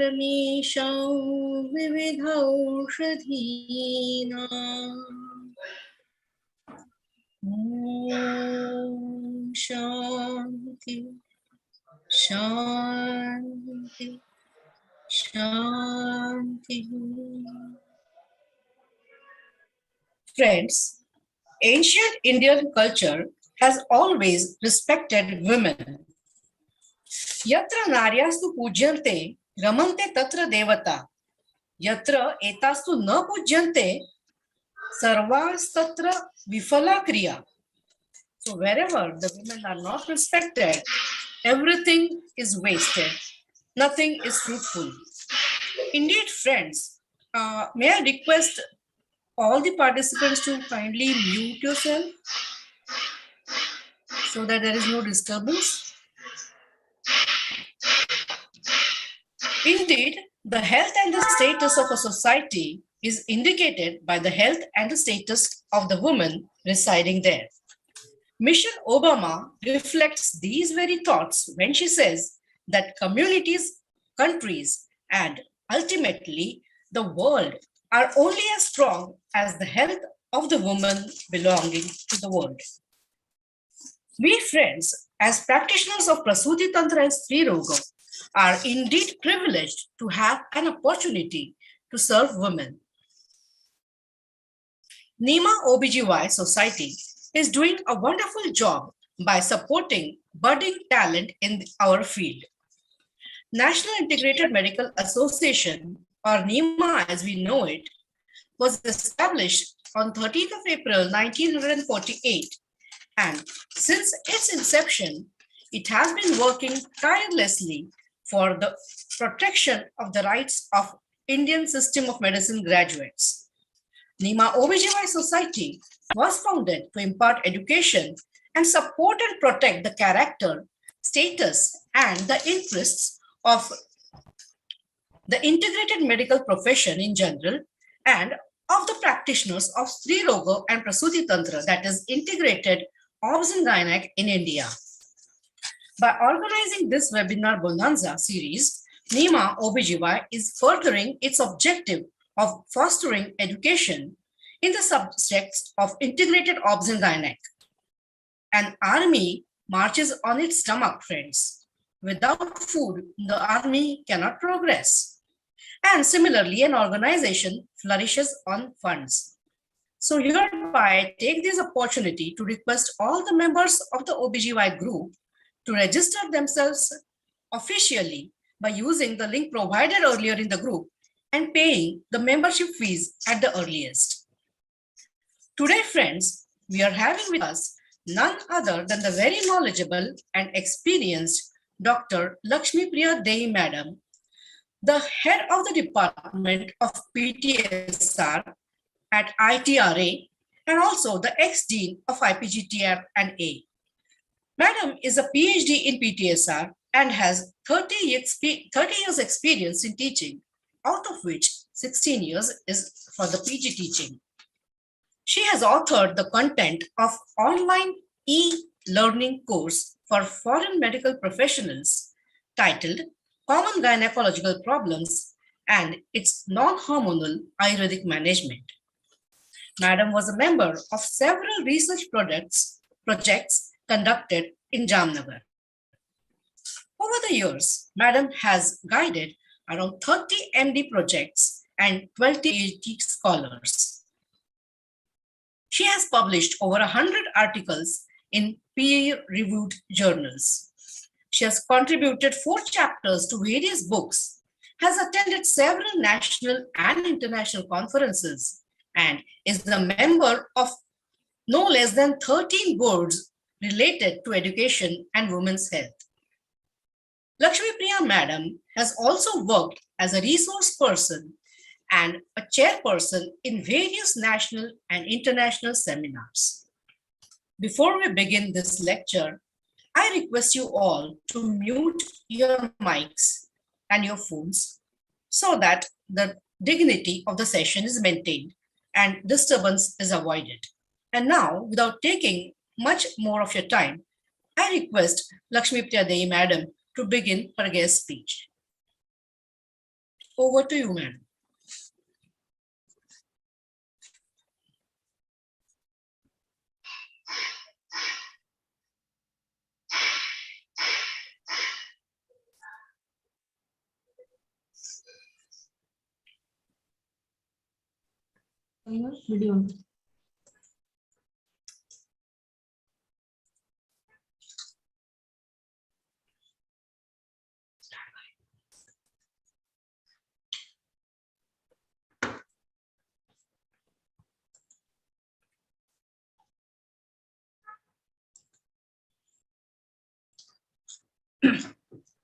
𝘼𝙎𝙍𝙬 𝑎𝑛𝑡 Shanti, Shanti, Shanti. Friends, ancient Indian culture has always respected women. Yatra naryastu pujyante ramante tatra devata. Yatra etastu na pujyante sarvastatra vifala kriya. So wherever the women are not respected, everything is wasted. Nothing is fruitful. Indeed, friends, may I request all the participants to kindly mute yourself so that there is no disturbance. Indeed, the health and the status of a society is indicated by the health and the status of the woman residing there. Michelle Obama reflects these very thoughts when she says that communities, countries, and ultimately the world are only as strong as the health of the woman belonging to the world. We friends, as practitioners of Prasuti Tantra and 𝘼𝙎𝙍𝙬𝙃, are indeed privileged to have an opportunity to serve women. NIMA OBGY Society is doing a wonderful job by supporting budding talent in our field. National Integrated Medical Association, or NIMA as we know it, was established on 13th of April 1948, and since its inception, it has been working tirelessly for the protection of the rights of Indian System of Medicine graduates. NIMA OBGY Society was founded to impart education and support and protect the character, status, and the interests of the integrated medical profession in general and of the practitioners of 𝘼𝙎𝙍𝙬𝙃 and Prasuti Tantra, that is integrated obs and gynec in India. By organizing this webinar bonanza series, NIMA OBGY is furthering its objective of fostering education in the subjects of integrated obs and gynec. An army marches on its stomach, friends. Without food, the army cannot progress. And similarly, an organization flourishes on funds. So hereby I take this opportunity to request all the members of the OBGY group to register themselves officially by using the link provided earlier in the group and paying the membership fees at the earliest. Today, friends, we are having with us none other than the very knowledgeable and experienced Dr. 𝘼𝙎𝙍𝙬𝙃 Madam, the head of the Department of PTSR at ITRA and also the ex-dean of IPGTR and A. Madam is a PhD in PTSR and has 30 years experience in teaching, out of which 16 years is for the PG teaching. She has authored the content of online e-learning course for foreign medical professionals titled Common Gynecological Problems and its Non-Hormonal Ayurvedic Management. Madam was a member of several research projects conducted in Jamnagar. Over the years, Madam has guided around 30 MD projects and 20 PhD scholars. She has published over 100 articles in peer-reviewed journals. She has contributed 4 chapters to various books, has attended several national and international conferences, and is the member of no less than 13 boards related to education and women's health. 𝘼𝙎𝙍𝙬𝙃 Madam has also worked as a resource person and a chairperson in various national and international seminars. Before we begin this lecture, I request you all to mute your mics and your phones so that the dignity of the session is maintained and disturbance is avoided. And now, without taking much more of your time, I request 𝘼𝙎𝙍𝙬𝙃 Madam to begin her guest speech. Over to you, ma'am. Video.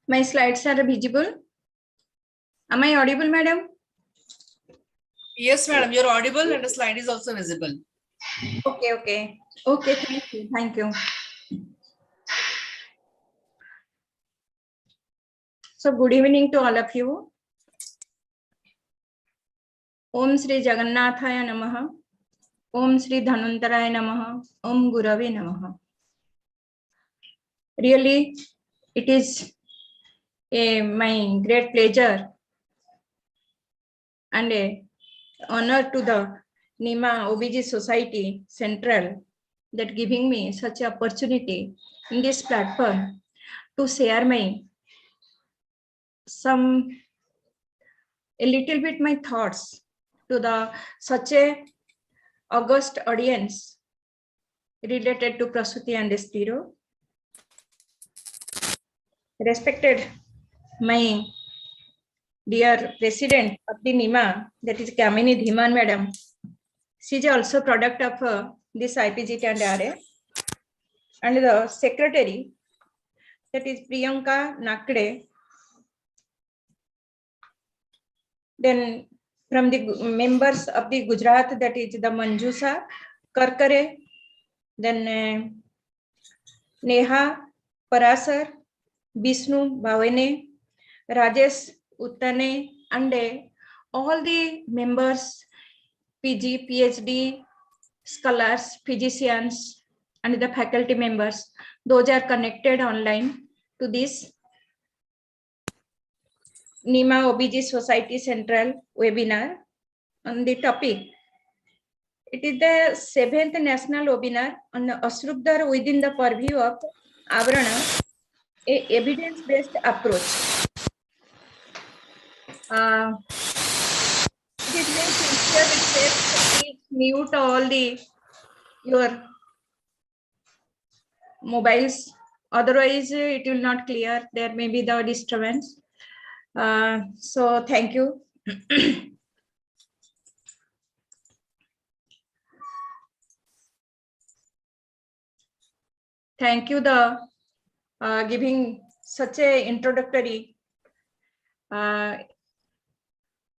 My slides are visible. Am I audible, madam? Yes, madam, you're audible and the slide is also visible. Okay. Okay, thank you. So good evening to all of you. Om Shri Jagannathaya Namaha. Om Shri Dhanvantaraya Namaha. Om Gurave Namaha. Really, it is my great pleasure and a honor to the NIMA OBGY Society Central that giving me such an opportunity in this platform to share my a little bit my thoughts to the such a august audience related to Prasuti and Stiro. Respected my dear president of the NIMA, that is Kamini Dhiman madam. She is also product of this IPGT and RA. And the secretary, that is Priyanka Nakde. Then from the members of the Gujarat, that is the Manjusa Karkare, then Neha Parasar, Vishnu Bhavane, Rajesh Uttane, and all the members, PG, PhD, scholars, physicians, and the faculty members, those are connected online to this NIMA OBGY Society Central webinar on the topic. It is the 7th national webinar on the Ashrudar within the purview of Avarana, a evidence-based approach. It is very sincere request, please mute all your mobiles, otherwise it will not clear. There may be the disturbance. So thank you. Thank you the giving such a introductory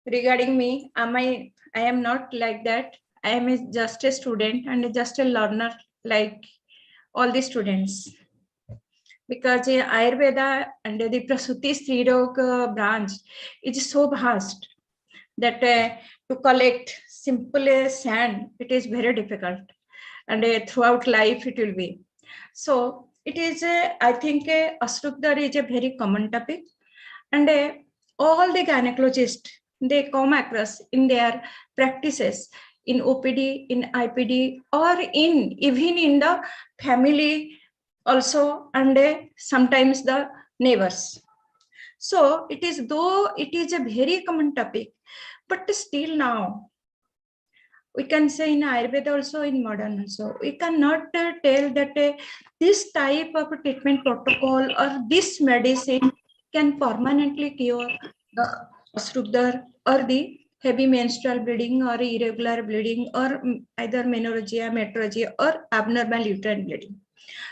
regarding me. I am not like that. I am just a student and just a learner like all the students. Because Ayurveda and the Prasuti Strirog branch is so vast that to collect simple sand, it is very difficult. And throughout life it will be. So it is, I think, Ashrudar is a very common topic. And all the gynecologists, they come across in their practices in OPD, in IPD, or even in the family also, and sometimes the neighbors. So it is, though it is a very common topic, but still now we can say in Ayurveda also, in modern also, we cannot tell that this type of treatment protocol or this medicine can permanently cure the Ashrudar or the heavy menstrual bleeding or irregular bleeding or either menorrhagia, metrorrhagia or abnormal uterine bleeding.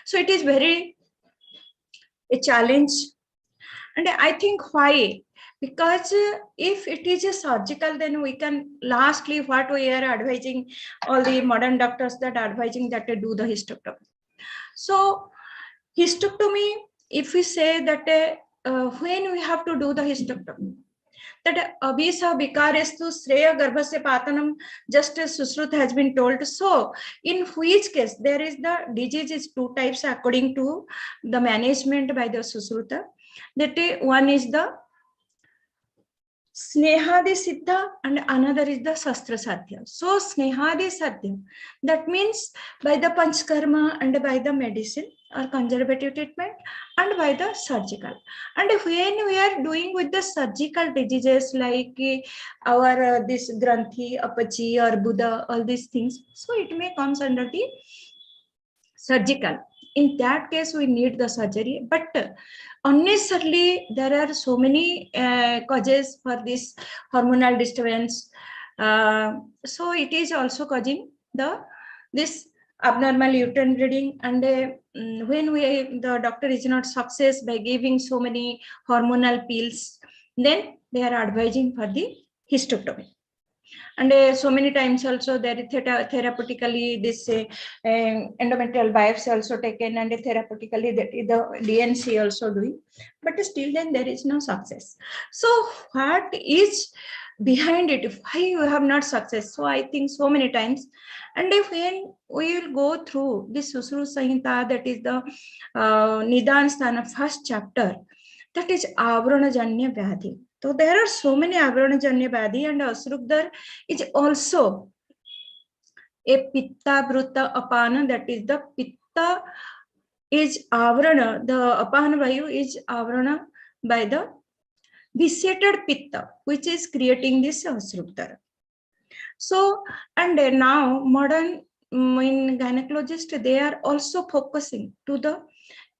So it is very a challenge. And I think why? Because if it is a surgical, then we can, lastly what we are advising all the modern doctors that are advising that they do the hysterectomy. So hysterectomy, if we say that when we have to do the hysterectomy, that abhisa vikarestu shreya garbhasya patanam, just as Sushrut has been told. So in which case there is the disease is two types according to the management by the Sushruta. That one is the Snehadi Siddha and another is the Shastra Sadhya. So Snehadi Sadhya, that means by the Panchkarma and by the medicine or conservative treatment and by the surgical. And when we are doing with the surgical diseases like our this Granthi, Apache or Buddha, all these things, so it may comes under the surgical. In that case, we need the surgery, but unnecessarily there are so many causes for this hormonal disturbance. So it is also causing this abnormal uterine bleeding, and when the doctor is not success by giving so many hormonal pills, then they are advising for the hysterectomy. And so many times also there is therapeutically this endometrial biopsy also taken, and therapeutically that is the DNC also doing, but still then there is no success. So what is behind it? Why you have not success? So I think so many times, and if when we will go through this Sushruti Samhita, that is the Nidan Sthana first chapter, that is Avranajanya Vyadhi. So there are so many Avranajanya Vyadhi, and Ashrukdar is also a Pitta Bruta Apana, that is the Pitta is Avrana, the Apana Vayu is Avrana by the vitiated Pitta, which is creating this Ashrukdar. So, and now modern in gynecologists, they are also focusing to the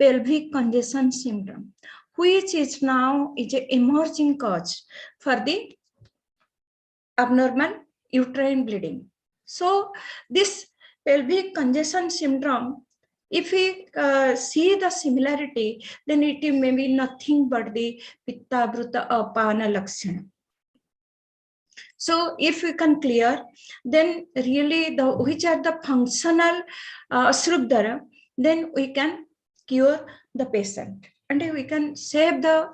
pelvic congestion syndrome, which is now is an emerging cause for the abnormal uterine bleeding. So this pelvic congestion syndrome, if we see the similarity, then it may be nothing but the Pitta Bruta Apana Lakshana. So if we can clear, then really which are the functional Ashrukdara, then we can cure the patient, and we can save the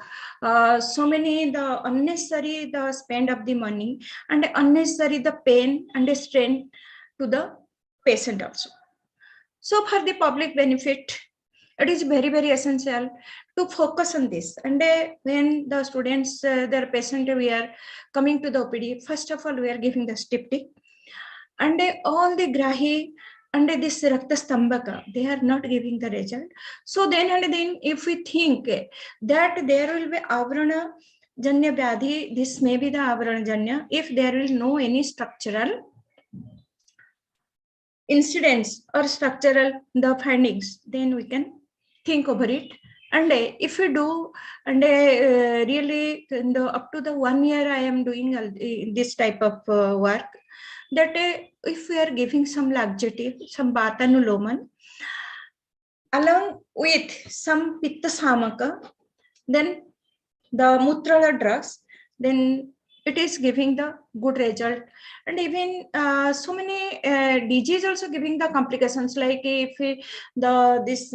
so many the unnecessary the spend of the money and unnecessary the pain and the strain to the patient also. So for the public benefit, it is very, very essential to focus on this. And when the students, their patient, we are coming to the OPD, first of all, we are giving the styptic. And all the Grahi and this Rakta Stambhaka, they are not giving the result. So then and then, if we think that there will be Avrana Janya Vyadhi, this may be the Avrana Janya, if there will no any structural incidents or structural the findings, then we can think over it. And if we do, and really up to the 1 year I am doing this type of work, that if we are giving some laxative, some Vatanuloman along with some Pitta Samaka, then the Mutrala drugs, then it is giving the good result. And even so many DG also giving the complications, like if this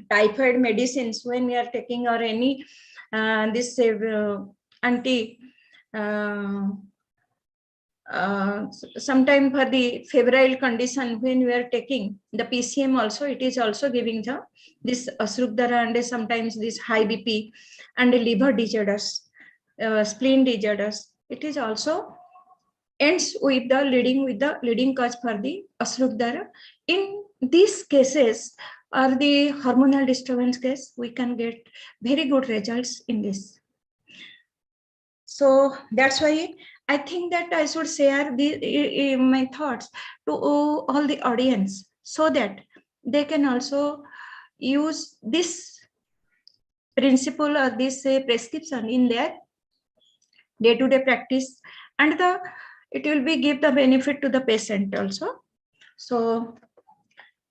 typhoid medicines when we are taking, or any this anti sometime for the febrile condition when we are taking the PCM also, it is also giving the this Ashrukdara, and sometimes this high BP and liver disorders, spleen disorders, it is also ends with the leading cause for the Ashrukdara. In these cases or the hormonal disturbance case, we can get very good results in this. So that's why I think that I should share my thoughts to all the audience, so that they can also use this principle or this prescription in their day-to-day practice, and it will be give the benefit to the patient also. So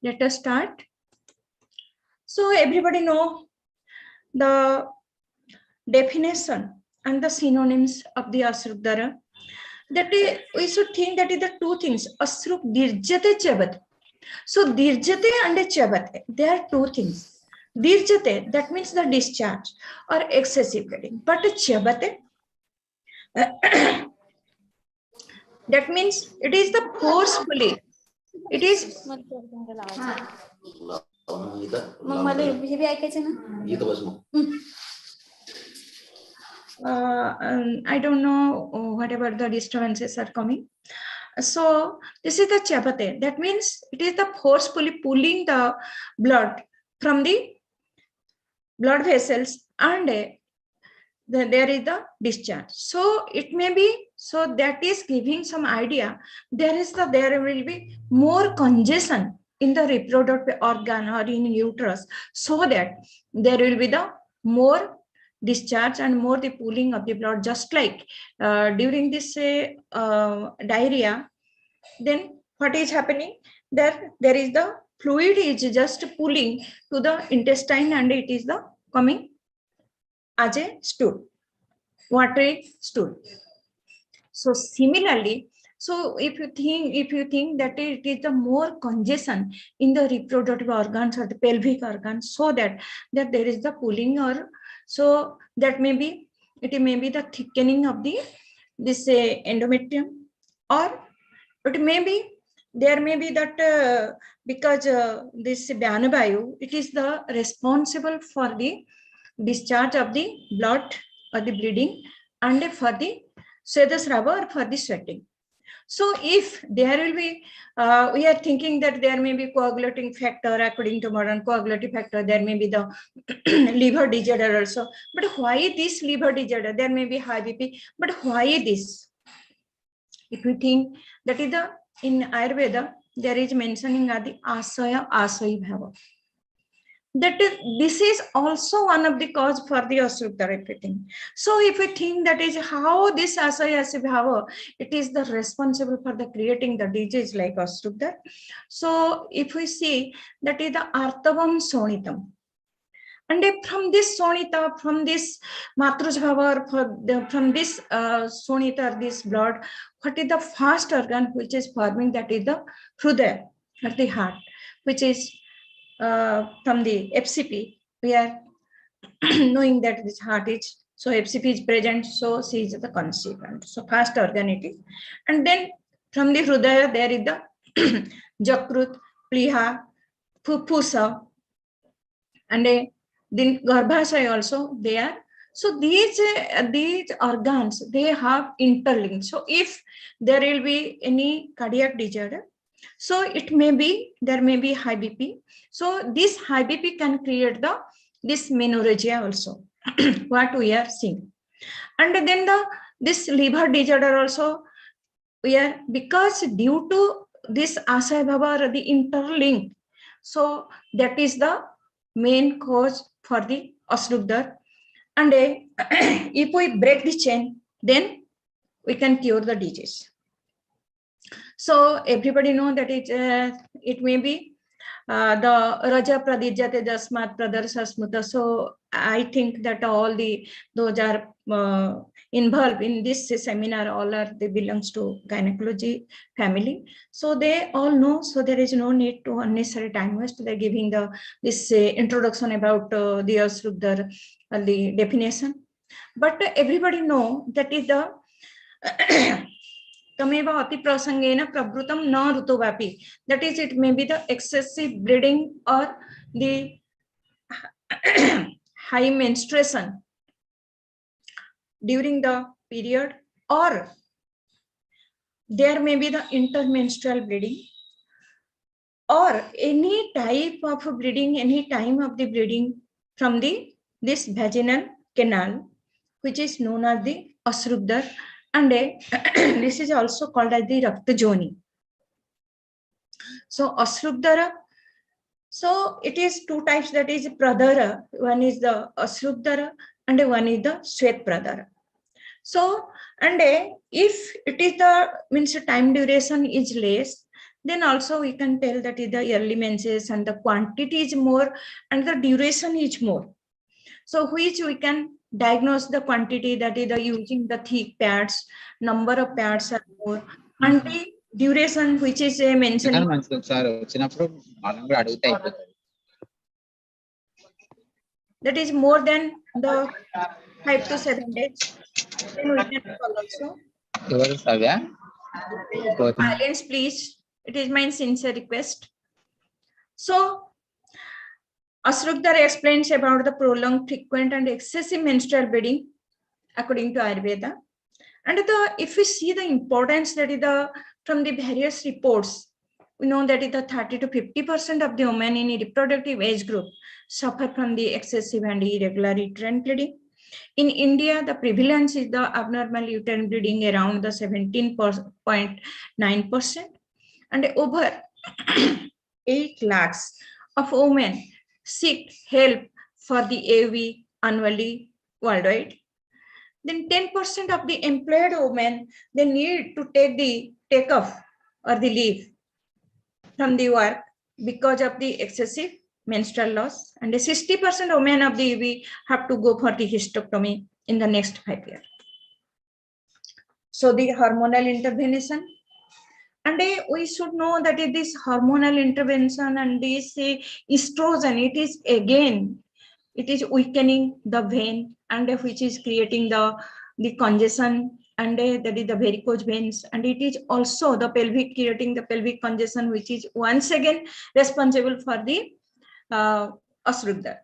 let us start. So everybody know the definition and the synonyms of the Ashrukdara. That we should think that is the two things, Ashruk Dirjate Chabate. So Dirjate and Chabate, they are two things. Dirjate, that means the discharge or excessive bleeding. But Chabate, that means it is the forcefully. It is I don't know whatever the disturbances are coming. So this is the 𝘼𝙎𝙍. That means it is the forcefully pulling the blood from the blood vessels, and there is the discharge. So it may be, so that is giving some idea. There will be more congestion in the reproductive organ or in uterus, so that there will be the more discharge and more the pooling of the blood, just like during this diarrhea. Then what is happening? There is the fluid is just pooling to the intestine, and it is the coming as a stool, watery stool. So similarly, so if you think that it is the more congestion in the reproductive organs or the pelvic organs, so that there is the pooling, or so that maybe it may be the thickening of the this endometrium, or it may be there may be that because this 𝘼𝙎𝙍, it is the responsible for the discharge of the blood or the bleeding, and for the 𝘼𝙎𝙍 or for the sweating. So if there will be, we are thinking that there may be coagulating factor, according to modern coagulating factor, there may be the liver disorder also. But why this liver disorder? There may be high BP, but why this? If you think that is the, in Ayurveda, there is mentioning of the 𝘼𝙎𝙍𝙍. That is, this is also one of the cause for the 𝘼𝑠𝑟𝑢𝑡 repeating. So if we think that is how this 𝘼𝙎𝙍𝙍, it is the responsible for the creating the disease like 𝘼𝑠𝑟𝑢𝑡. So if we see that is the artavam sonitam. And from this sonita, from this matrujhava, from this sonita, this blood, what is the first organ which is forming? That is the hrudaya, or the heart, which is from the FCP. We are knowing that this heart is, so FCP is present, so she is the conceivant. So first organ it is. And then from the hrudaya, there is the jakrut, pliha, phupusa, and then garbhasaya also there. So these organs, they have interlinked. So if there will be any cardiac disorder, so it may be, there may be high BP. So this high BP can create this menorrhagia also, what we are seeing. And then this liver disorder also, we are, because due to this 𝘼𝙎𝙍𝙍, the interlink, so that is the main cause for the 𝘼𝑠𝑟𝑢𝑡. And if we break the chain, then we can cure the disease. So everybody know that it may be the Raja Pradijate Jasmat Pradarsasmuta. So I think that all those are involved in this seminar, all they belongs to gynecology family. So they all know, so there is no need to unnecessary time waste. They're giving this introduction about the 𝘼𝑠𝑟𝑢𝑡, the definition. But everybody know that is the Tameva ati prasangena prabhutam na rutovapi. That is, it may be the excessive bleeding or the high menstruation during the period, or there may be the intermenstrual bleeding, or any type of bleeding, any time of the bleeding from this vaginal canal, which is known as the 𝘼𝑠𝑟𝑢𝑡. And this is also called as the Raktajoni. So 𝘼𝑠𝑟𝑢𝑡, so it is two types, that is pradara. One is the 𝘼𝑠𝑟𝑢𝑡 and one is the Shwet pradara. So, and if it is the, means time duration is less, then also we can tell that is the early menses, and the quantity is more and the duration is more. So which we can diagnose the quantity, that is the using the thick pads, number of pads are more, and the duration which is mentioned, that is more than the 5 to 7 days. Then we can call also. Silence, please. It is my sincere request. So 𝘼𝑠𝑟𝑢𝑡 explains about the prolonged, frequent, and excessive menstrual bleeding according to Ayurveda. And if we see the importance that is from the various reports, we know that the 30 to 50% of the women in a reproductive age group suffer from the excessive and irregular uterine bleeding. In India, the prevalence is the abnormal uterine bleeding around the 17.9%, and over 8 lakhs of women seek help for the AV annually worldwide. Then 10% of the employed women, they need to take off or the leave from the work because of the excessive menstrual loss, and 60% women of the EV have to go for the hysterectomy in the next 5 years. So the hormonal intervention, and we should know that this hormonal intervention and this estrogen, it is weakening the vein, and which is creating the congestion, and that is the varicose veins, and it is also the creating the pelvic congestion, which is once again responsible for the 𝘼𝙎𝙍𝙍.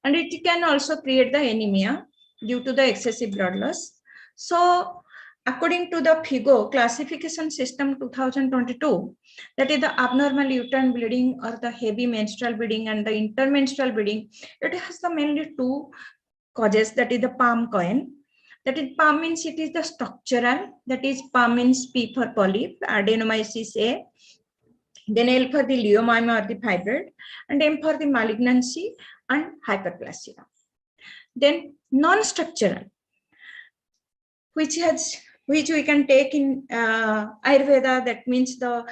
And it can also create the anemia due to the excessive blood loss. So according to the FIGO classification system 2022, that is the abnormal uterine bleeding or the heavy menstrual bleeding and the intermenstrual bleeding, it has the mainly two causes, that is the palm coin. That is, palm means it is the structural, that is palm means P for polyp, adenomyosis A, then L for the leiomyoma or the fibroid, and M for the malignancy and hyperplasia. Then non-structural, which we can take in Ayurveda, that means the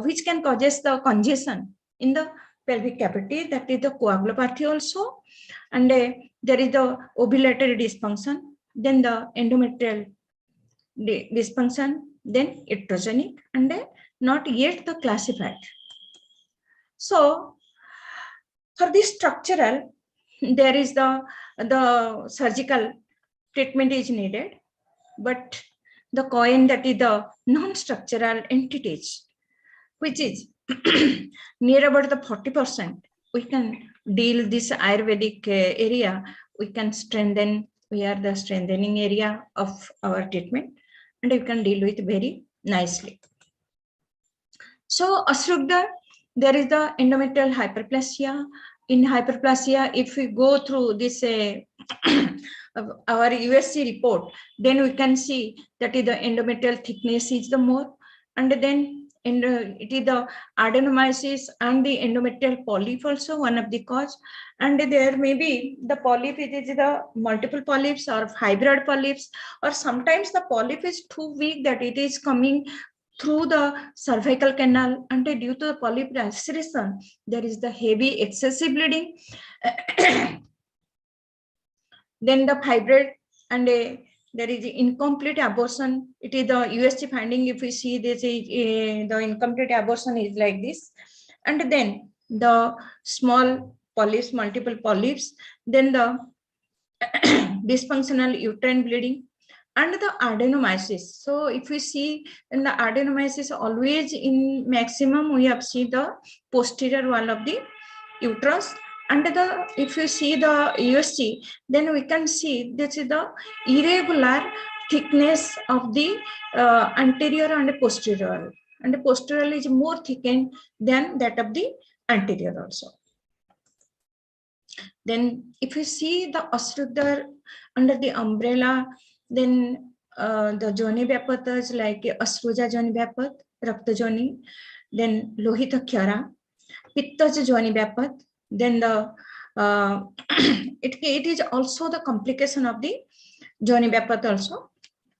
which can causes the congestion in the pelvic cavity, that is the coagulopathy also, and there is the ovulatory dysfunction, then the endometrial dysfunction, then iatrogenic, and not yet the classified. So for this structural, there is the surgical treatment is needed, but the coin, that is the non-structural entities, which is near about the 40%, we can deal this Ayurvedic area, we can strengthen, we are the strengthening area of our treatment, and we can deal with very nicely. So 𝘼𝙎𝙍𝙍, there is the endometrial hyperplasia. In hyperplasia, if we go through this our USC report, then we can see that is the endometrial thickness is the more, and then it is the adenomyosis and the endometrial polyp also one of the cause, and there may be the polyp, it is the multiple polyps or fibroid polyps, or sometimes the polyp is too weak that it is coming through the cervical canal, and due to the polyp laceration, there is the heavy excessive bleeding. Then the fibroid, and there is incomplete abortion. It is the USG finding. If we see this, the incomplete abortion is like this, and then the small polyps, multiple polyps, then the dysfunctional uterine bleeding, and the adenomyosis. So if we see in the adenomyosis, always in maximum we have seen the posterior wall of the uterus, and if you see the USG, then we can see this is the irregular thickness of the anterior and posterior, and the posterior is more thickened than that of the anterior also. Then if you see the 𝘼𝙎𝙍𝙍 under the umbrella, then the joni vyapatas like Ashruja joni vyapat, Rakta joni, then Lohita khyara, Pittaja joni vyapat, then the it is also the complication of the joni vyapat also,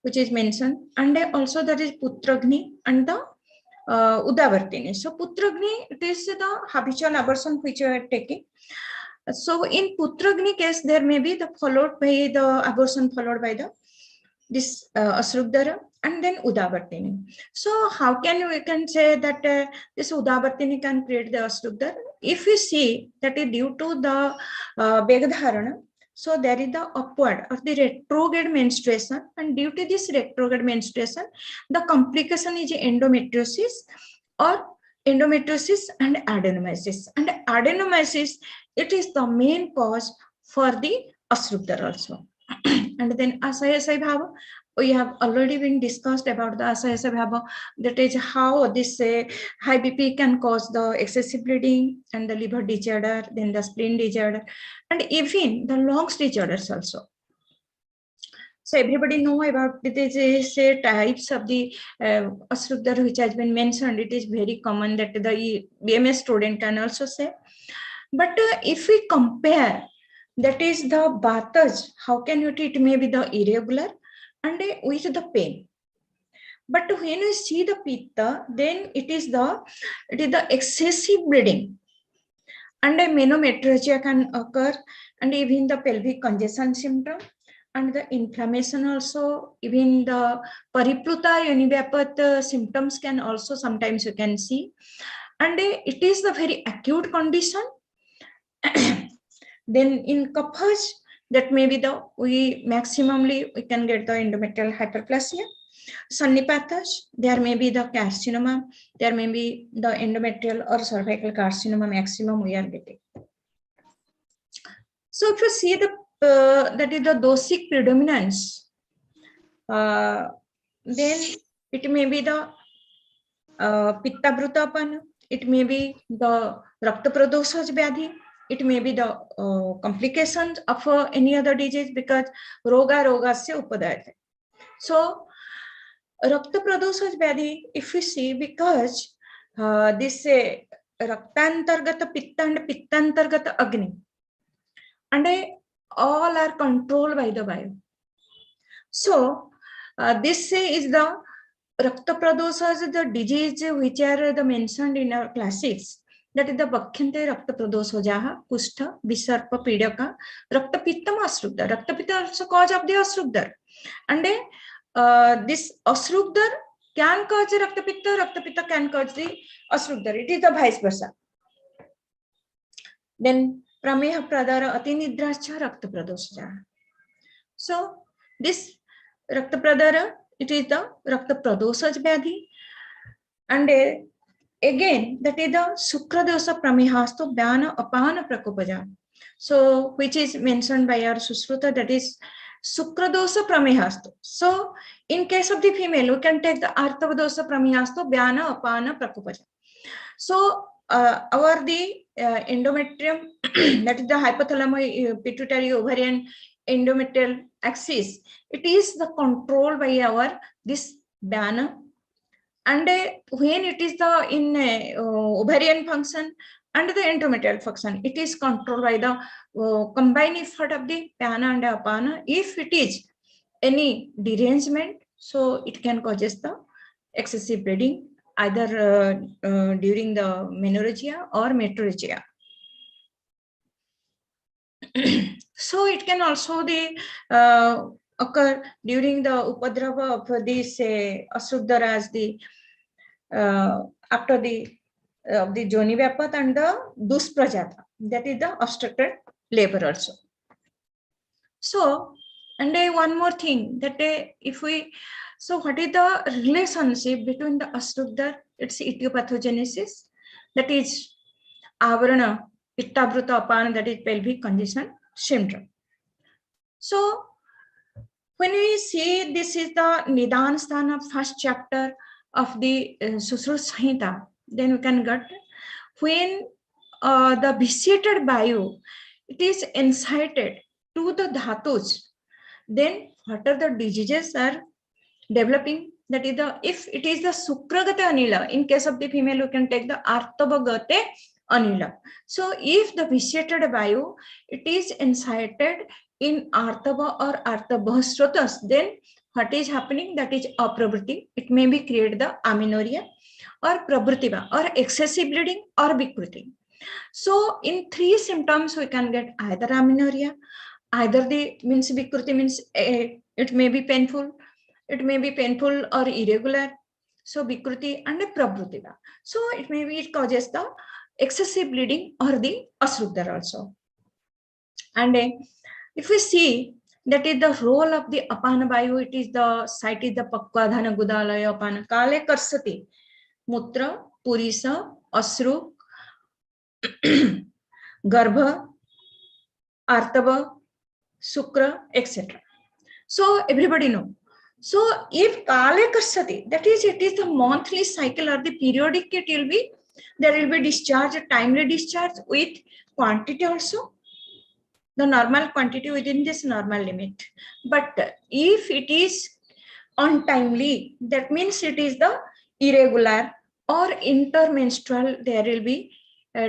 which is mentioned, and also there is Putragni and the Udavartini. So Putragni, it is the habitual abortion which you are taking. So in Putragni case, there may be the followed by the abortion followed by the this 𝘼𝙎𝙍𝙍 and then Udavartini. So how can we can say that this Udavartini can create the 𝘼𝙎𝙍𝙍? If we see that is due to the Begdharana, so there is the upward or the retrograde menstruation, and due to this retrograde menstruation, the complication is endometriosis or endometriosis and adenomyosis. And adenomyosis, it is the main cause for the 𝘼𝙎𝙍𝙍 also. And then 𝘼𝙎𝙍𝙖, we have already been discussed about the 𝘼𝙎𝙍, that is how this high BP can cause the excessive bleeding and the liver disorder, then the spleen disorder, and even the lungs disorders also. So everybody know about these types of the 𝘼𝙎𝙍 which has been mentioned. It is very common that the BMS student can also say. But if we compare, that is the 𝘼𝙎, how can it may be the irregular and with the pain. But when we see the pitta, then it is the excessive bleeding, and a menometrorrhagia can occur, and even the pelvic congestion symptom, and the inflammation also, even the paripluta univapath symptoms can also sometimes you can see, and it is the very acute condition. Then in 𝘼𝙎, that may be the maximally we can get the endometrial hyperplasia. Sannipatha, there may be the carcinoma, there may be the endometrial or cervical carcinoma maximum we are getting. So if you see the that is the dosic predominance, then it may be the pitta-bhrutapana, it may be the rakta-pradosha-vyadhi, it may be the complications of any other disease, because roga rogasya upadayate. So rakta-pradosha-vyadhi, if we see, because this raktantargata pitta and pittantargata agni, and all are controlled by the vayu. So this is the rakta pradosas, the disease which are the mentioned in our classics. That is the Bakhyante rakta pradosajaha, kushtha, visarpa, pidaka, rakta pittam asrugdar. Rakta pitta also cause of the asrugdar. And this asrugdar can cause the rakta pitta can cause the asrugdar. It is the vice versa. Then prameha pradara atinidrascha rakta pradosajaha. So this rakta pradara, it is the rakta pradosha-vyadhi, and again that is the sukradosha pramehasto vyana apana prakopaja. So which is mentioned by our Sushruta, that is sukradosha pramehasto. So in case of the female, we can take the artavadosha pramehasto vyana apana prakopaja. So our the endometrium, that is the hypothalamo pituitary ovarian endometrial axis, it is the control by our this Vyana, and when it is the in ovarian function and the endometrial function, it is controlled by the combined effort of the Vyana and Apana. If it is any derangement, so it can causes the excessive bleeding either during the menorrhagia or metrorrhagia. So it can also occur during the upadrava of this asrugdara as the after the Joni Vyapat and the Dusprajata, that is the obstructed labor also. So, and one more thing, that if we, so what is the relationship between the asrugdar, its etiopathogenesis, that is avarana, pitta-bhruta apana, that is pelvic congestion syndrome. So when we see, this is the Nidan Sthana first chapter of the Sushruta Samhita, then we can get when the vitiated vayu, it is incited to the dhatus, then what are the diseases are developing? That is the, if it is the sukragate anila, in case of the female, you can take the artavagate anila. So if the vitiated vayu, it is incited in artava or artavasrotas, then what is happening? That is apravritti. It may be create the amenorrhea or pravritiva or excessive bleeding or vikruti. So in three symptoms, we can get either amenorrhea, either the means vikruti means it may be painful, or irregular. So vikruti and pravritiva. So it may be it causes the excessive bleeding or the asrugdar also. And if we see, that is the role of the apana vayu, it is the site is the pakwadhana gudalaya apana kale karsati mutra purisa asru garbha artava sukra etc. So everybody know. So if kale karsati, that is it is the monthly cycle or the periodic, it will be, there will be discharge, timely discharge with quantity also, the normal quantity within this normal limit. But if it is untimely, that means it is the irregular or intermenstrual, there will be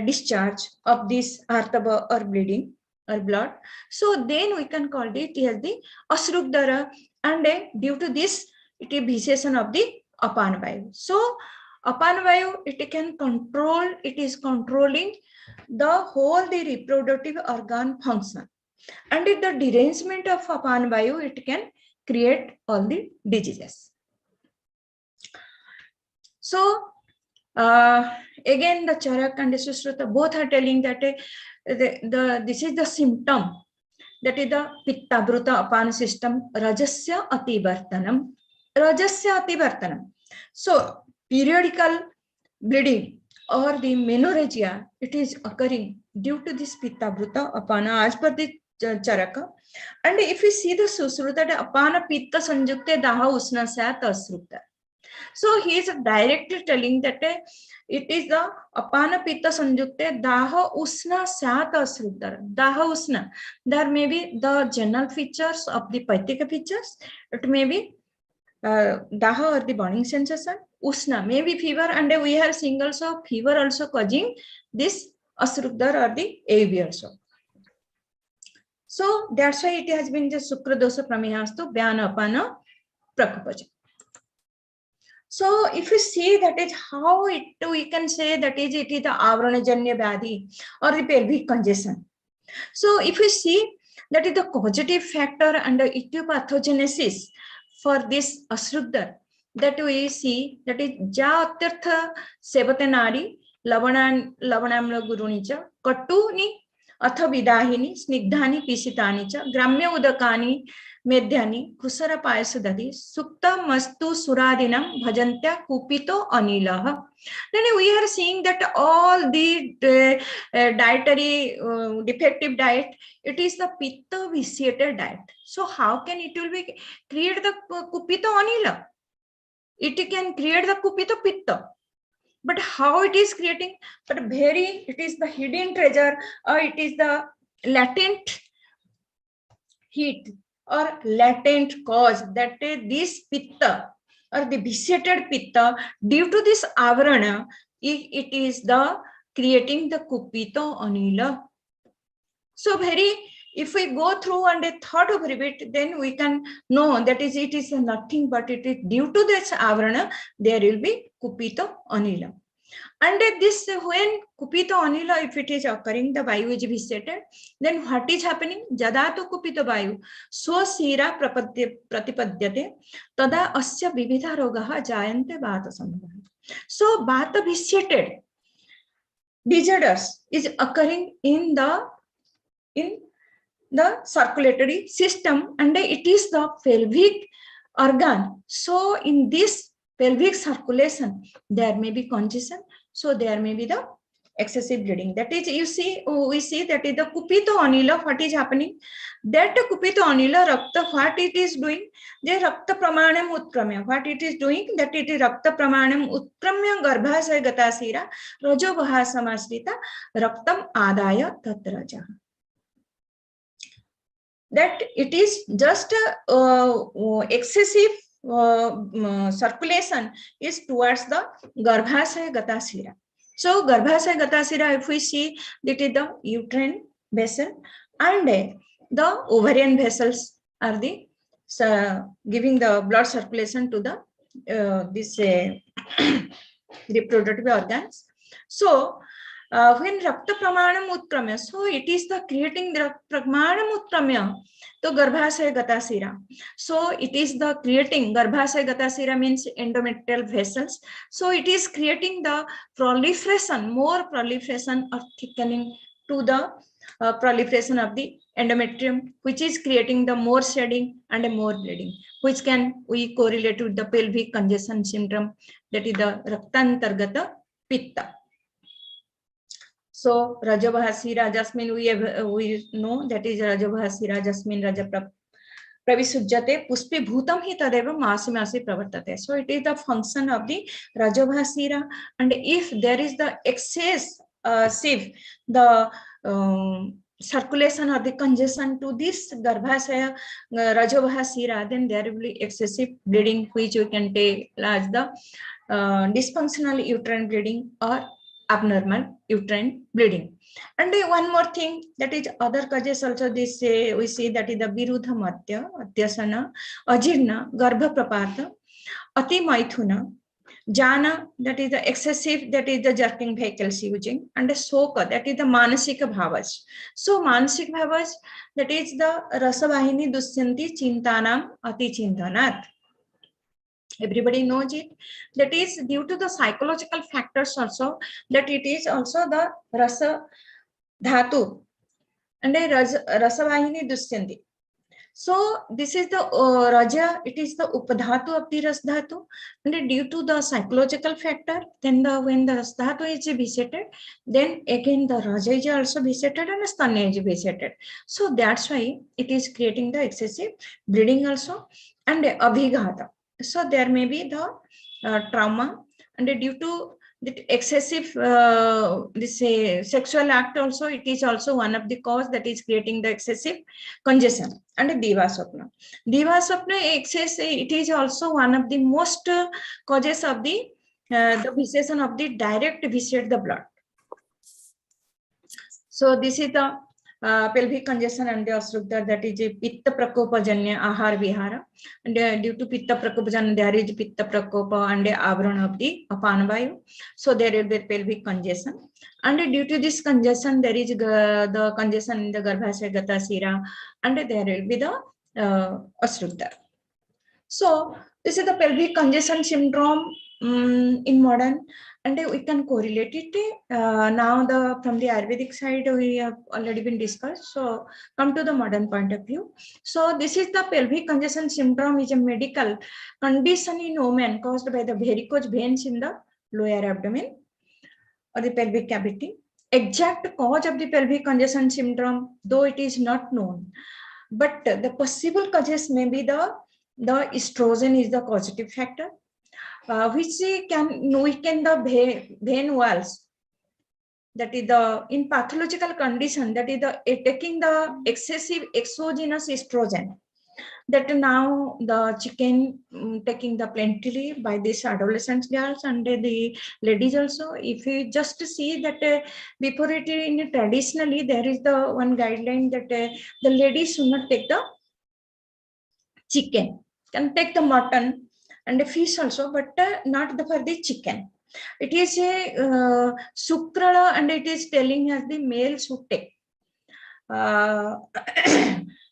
discharge of this artava or bleeding or blood. So then we can call it as the ashrudara, and due to this it is vitiation of the apana vayu. So apana vayu, it can control, it is controlling the whole the reproductive organ function, and if the derangement of apana vayu, it can create all the diseases. So again the charak and the sushruta both are telling that this is the symptom, that is the pitta-bhruta apana system, rajasya ativartanam, rajasya ativartanam. So periodical bleeding or the menorrhagia, it is occurring due to this pitta-bhruta apana as per the charaka. And if we see the sushruta, apana pitta sanjukte daha usna sat asrupta. So he is directly telling that it is the apana pitta sanjukte daha usna sat asrudar. Daha usna, there may be the general features of the paithika features, it may be daha or the burning sensation, usna may be fever, and we are seeing also fever also causing this asrudar or the AV also. So that's why it has been the sukradosha pramehastu vyana apana prakopaja. So if you see, that is how it, we can say that is it is the avranajanya vyadhi or the pelvic congestion. So if you see, that is the causative factor and the etiopathogenesis for this ashrudar, that we see, that is ja atyartha sevate nari lavanamla gurunicha katuni atha vidahini snigdhani pisitani cha gramya udakani मेध्यानि कुसर पायस दधि सुक्त मस्तु सुरादिनम भजन्त्या कुपितो अनिलः. Then we are seeing that all the dietary defective diet, it is the pitta vitiated diet. So how can it will be create the kupito anila? It can create the kupito pitta. But how it is creating? But very, it is the hidden treasure, or it is the latent heat or latent cause, that this pitta or the vitiated pitta, due to this avarana, it is the creating the kupito anila. So very, if we go through and thought over it, then we can know that is it is nothing but it is due to this avarana, there will be kupito anila. And this, when kupito anila, if it is occurring, the vayu is vitiated, then what is happening? Jadato kupito vayu swasira pratipadyate tada asya vividha rogaha jayante vata sambhava. So vata vitiated disorders is occurring in the circulatory system, and it is the pelvic organ. So in this pelvic circulation, there may be congestion, so there may be the excessive bleeding. That is, you see, we see that is the kupito anila. What is happening? That kupito anila rakta, what it is doing? The rakta pramanam utpramya. What it is doing? That it is rakta pramanam utpramya garbhasaya gatasira rajo samasrita raktam adaya tatraja. That it is just excessive circulation is towards the garbhasaya gatasira. So garbhasaya gatasira, if we see, that is the uterine vessel, and the ovarian vessels are the giving the blood circulation to the this reproductive organs. So when rakta pramanam utpramya, so it is the creating the pramanam utpramya to garbhasaya gatasira. So it is the creating, garbhasaya gatasira means endometrial vessels. So it is creating the proliferation, more proliferation or thickening to the proliferation of the endometrium, which is creating the more shedding and more bleeding, which can we correlate with the pelvic congestion syndrome, that is the raktantargata pitta. So Rajabhasira jasmin, we know that is Rajabhasira jasmin Rajaprap प्रविसृज्यते पुष्पीभूतं हि तदेव मासि मासि प्रवर्तते. So it is the function of the Rajabhasira, and if there is the excess the circulation or the congestion to this Garbhasaya Rajabhasira, then there will be excessive bleeding, which we can take as the dysfunctional uterine bleeding or abnormal uterine bleeding. And one more thing, that is other causes also this we see, that is the Virudha Matya, Atyasana, Ajirna, Garbha Prapata, Ati Maithuna, Jana, that is the excessive, that is the jerking vehicles using, and the Soka, that is the Manasika Bhavas. So Manasik Bhavas, that is the Rasavahini Dusyanti Chintanam Ati Chintanat. Everybody knows it. That is due to the psychological factors also, that it is also the Rasa Dhatu and a Rasavahini Dusyanti. So this is the Raja, it is the Upadhatu of the Ras Dhatu, and due to the psychological factor, then when the Ras Dhatu is visited, then again the Raja is also visited and Stanya is visited. So that's why it is creating the excessive bleeding also, and Abhighata. So there may be the trauma, and due to the excessive sexual act also, it is also one of the cause that is creating the excessive congestion. And Diva Swapna excess, it is also one of the most causes of the visceration of the direct viscerate the blood. So this is the pelvic congestion and the Ashrukta, that is a Pitta Prakopajanya Ahar Vihara, and due to Pitta Prakopajanya there is Pitta Prakopa and the Avran of the Apanavayu. So there will be pelvic congestion, and due to this congestion there is the congestion in the Garbhasaya Gata Sira, and there will be the Ashrukta. So this is the pelvic congestion syndrome in modern, and we can correlate it now from the Ayurvedic side we have already been discussed. So come to the modern point of view. So this is the pelvic congestion syndrome, is a medical condition in women caused by the varicose veins in the lower abdomen or the pelvic cavity. Exact cause of the pelvic congestion syndrome, though it is not known, but the possible causes may be the estrogen is the causative factor, which can weaken the vein walls. That is the in pathological condition, that is the taking the excessive exogenous estrogen. That now the chicken taking the plentifully by these adolescent girls and the ladies also. If you just see that before it in traditionally there is the one guideline that the ladies should not take the chicken, can take the mutton and the fish also, but not for the chicken. It is a Sukrala, and it is telling us the male should take.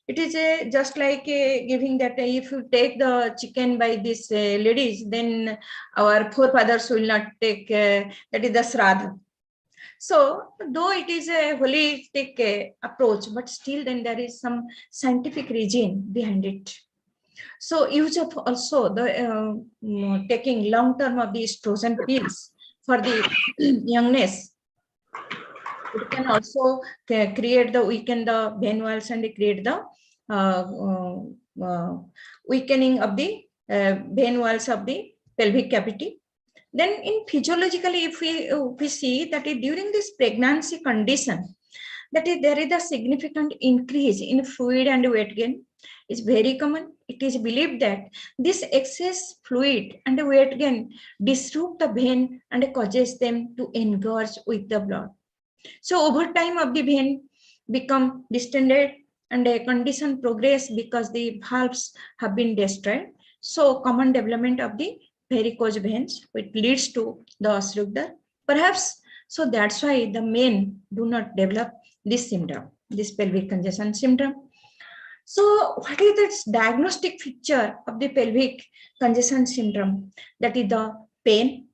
It is just like giving that if you take the chicken by these ladies, then our forefathers will not take, that is the Sradha. So though it is a holistic approach, but still then there is some scientific reason behind it. So use of also the taking long term of the estrogen pills for the youngness, it can also create the weaken the vein walls and create the weakening of the vein walls of the pelvic cavity. Then in physiologically, if we see that during this pregnancy condition, that is there is a significant increase in fluid and weight gain. Is very common. It is believed that this excess fluid and weight gain disrupt the vein and causes them to engorge with the blood. So over time of the vein become distended and a condition progress because the valves have been destroyed. So common development of the varicose veins, which leads to the Ashrukta. Perhaps, so that's why the men do not develop this syndrome, this pelvic congestion syndrome. So what is the diagnostic feature of the pelvic congestion syndrome? That is the pain.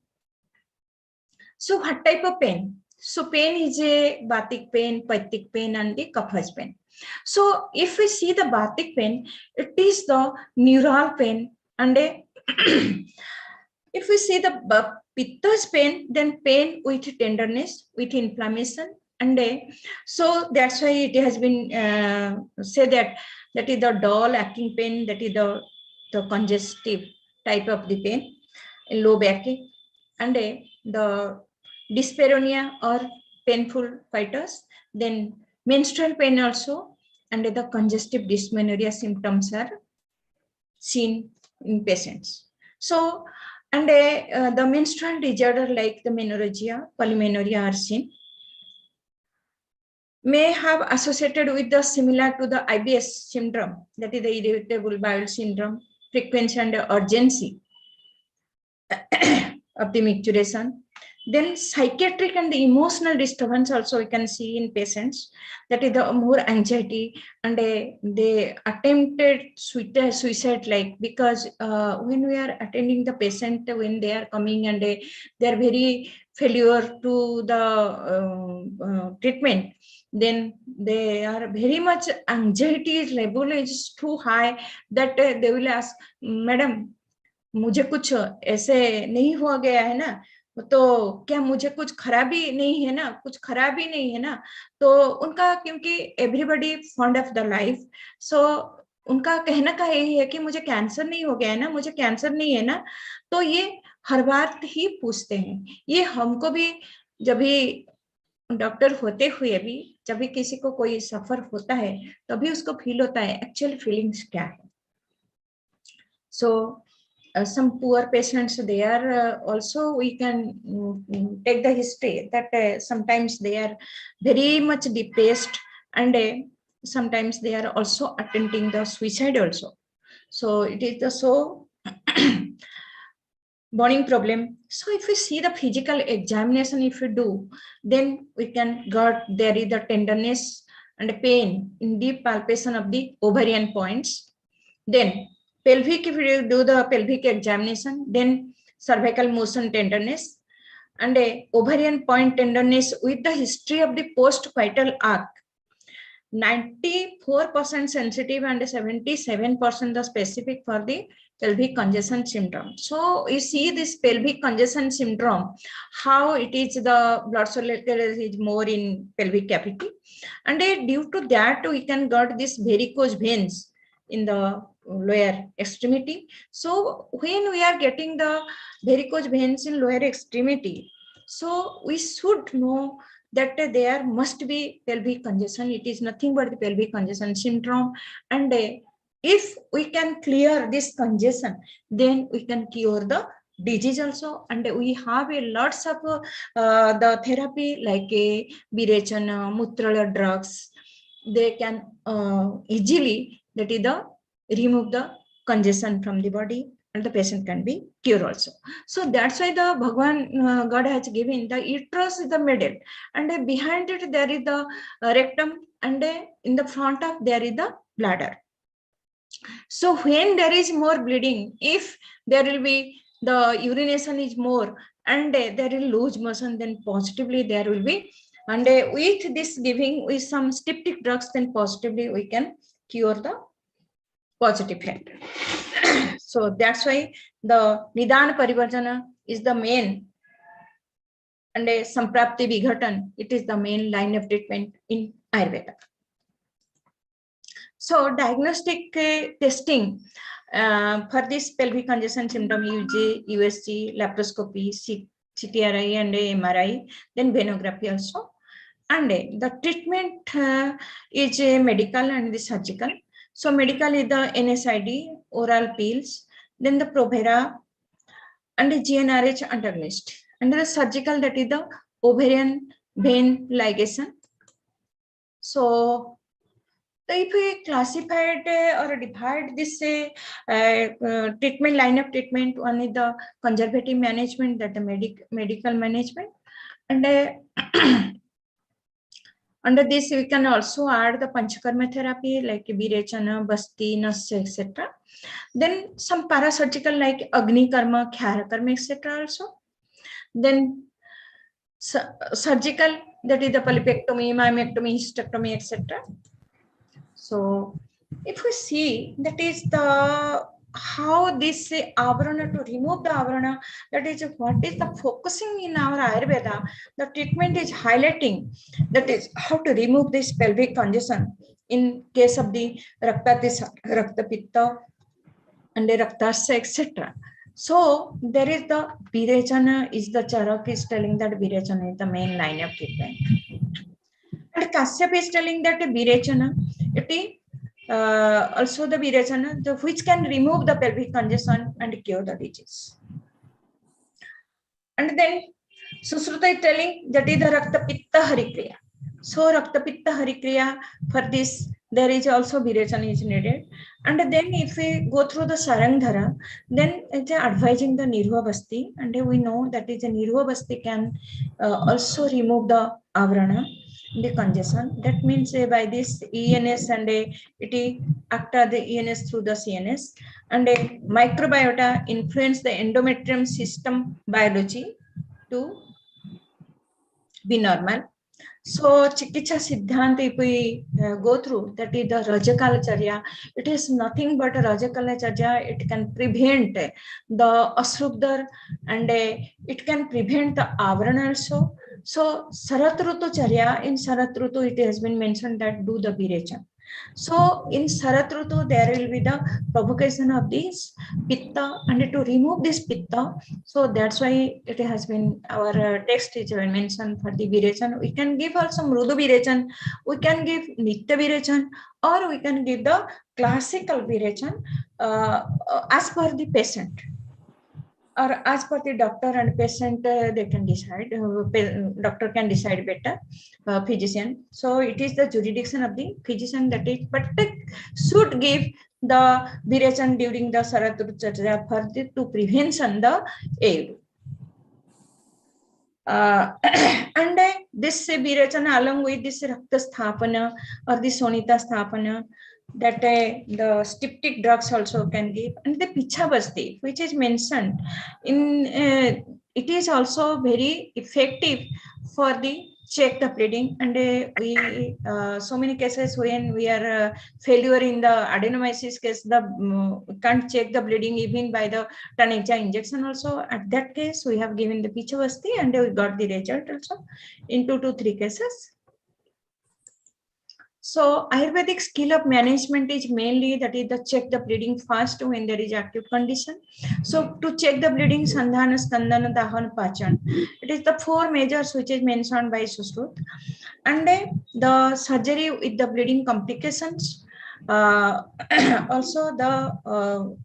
So what type of pain? So pain is a Batic pain, Pitic pain, and the Kaphaj pain. So if we see the Batic pain, it is the neural pain, and if we see the Pitta's pain, then pain with tenderness, with inflammation, And so that's why it has been said that is the dull aching pain, that is the congestive type of the pain, low backache, and the dyspareunia or painful fighters, then menstrual pain also, and the congestive dysmenorrhea symptoms are seen in patients. So, and the menstrual disorder like the menorrhagia, polymenorrhea are seen, may have associated with the similar to the IBS syndrome, that is the irritable bowel syndrome, frequency and urgency of the micturition. Then psychiatric and emotional disturbance also we can see in patients, that is the more anxiety, and they attempted suicide, like, because when we are attending the patient, when they are coming and they are very failure to the treatment, then they are very much anxiety level is too high, that they will ask, madam मुझे कुछ ऐसे नहीं हुआ गया है ना, तो क्या मुझे कुछ खराबी नहीं है ना, कुछ खराबी नहीं है ना। तो उनका, क्योंकि everybody fond of the life, so उनका कहना का यही है कि मुझे कैंसर नहीं हो गया है ना, मुझे कैंसर नहीं है ना। तो ये हर बार ही पूछते हैं। ये हमको भी जब भी डॉक्टर होते हुए भी जब भी किसी को कोई सफर होता है तभी उसको फील होता है एक्चुअल फीलिंग्स क्या है। सो some poor patients, they are also, we can take the history that sometimes they are very much depressed, and sometimes they are also attempting the suicide also. So it is the so burning problem. So if we see the physical examination, if we do, then we can got there is the tenderness and pain in deep palpation of the ovarian points. Then pelvic, if we do the pelvic examination, then cervical motion tenderness and a ovarian point tenderness with the history of the postcoital arc. 94% sensitive and 77% the specific for the pelvic congestion syndrome. So you see this pelvic congestion syndrome, how it is the blood circulation is more in pelvic cavity, and due to that we can got this varicose veins in the lower extremity. So when we are getting the varicose veins in lower extremity, so we should know that there must be pelvic congestion. It is nothing but the pelvic congestion syndrome, and if we can clear this congestion, then we can cure the disease also. And we have a lots of the therapy like a 𝘼𝙎𝙍𝙬𝙃, Mutrala drugs. They can easily, that is the remove the congestion from the body, and the patient can be cured also. So that's why the Bhagwan God has given the uterus is the middle, and behind it there is the rectum, and in the front of there is the bladder. So when there is more bleeding, if there will be the urination is more and there is loose motion, then positively there will be, and with this giving with some styptic drugs, then positively we can cure the positive factor. So that's why the Nidan Parivarjana is the main, and a Samprapti Vighatan, it is the main line of treatment in Ayurveda. So diagnostic testing for this pelvic congestion syndrome, UG, USG, laparoscopy, CTRI and MRI, then venography also. And the treatment is medical and the surgical. So medical is the NSAID, oral pills, then the Provera and the GnRH antagonist. And the surgical, that is the ovarian vein ligation. So if we classified or divide this treatment line of treatment, one is the conservative management, that the medical management, and under this we can also add the panchakarma therapy like virechana, basti, nasya, etc. Then some parasurgical like agni karma, khyara karma, etc. also. Then surgical, that is the polypectomy, myomectomy, hysterectomy, etc. So if we see, that is the how this avarana, to remove the avarana, that is what is the focusing in our Ayurveda. The treatment is highlighting, that is how to remove this pelvic congestion in case of the Rakta Pitta and the Raktasya, etc. So there is the Virechana is the Charak is telling that Virechana is the main line of treatment. And Kashyap is telling that Virechana, it is also the Virechana, which can remove the pelvic congestion and cure the disease. And then Sushruta is telling that is the Rakta Pitta Harikriya. So Rakta Pitta Harikriya, for this there is also Virechana is needed. And then if we go through the Sarangdhara, then it's advising the Nirva Basti, and we know that is a Nirva Basti can also remove the Avrana, the congestion. That means by this ENS and it after the ENS through the CNS, and microbiota influence the endometrium system biology to be normal. So Chikitsa Siddhanta, if we go through, that is the Rajakalacharya. It is nothing but a Rajakalacharya. It can prevent the Asrubdar, and it can prevent the Avarana also. So Saratrutu Charya, in Saratrutu it has been mentioned that do the Virechana. So in Saratrutu there will be the provocation of this Pitta, and to remove this Pitta, so that's why it has been our text is mentioned for the Virechan. We can give also Mrudu Virechan, we can give Nitya Virechan, or we can give the classical Virechan as per the patient, or as per the doctor and patient. They can decide, doctor can decide better, physician. So it is the jurisdiction of the physician, that is, but should give the Virechan during the Saratrucharya for the to prevention the aid. And this Virechana along with this Rakta Sthapana or the Sonita Sthapana, that the styptic drugs also can give, and the Pichabasti, which is mentioned in it is also very effective for the check the bleeding. And we so many cases when we are failure in the adenomyosis case, the can't check the bleeding even by the Taneja injection also. At that case we have given the Pichavasti, and we got the result also in 2 to 3 cases. So Ayurvedic skill of management is mainly that is the check the bleeding fast when there is acute condition. So to check the bleeding, Sandhana, Skandana, Dahan, Pachan. It is the 4 measures which is mentioned by Sushrut. And the surgery with the bleeding complications. Also the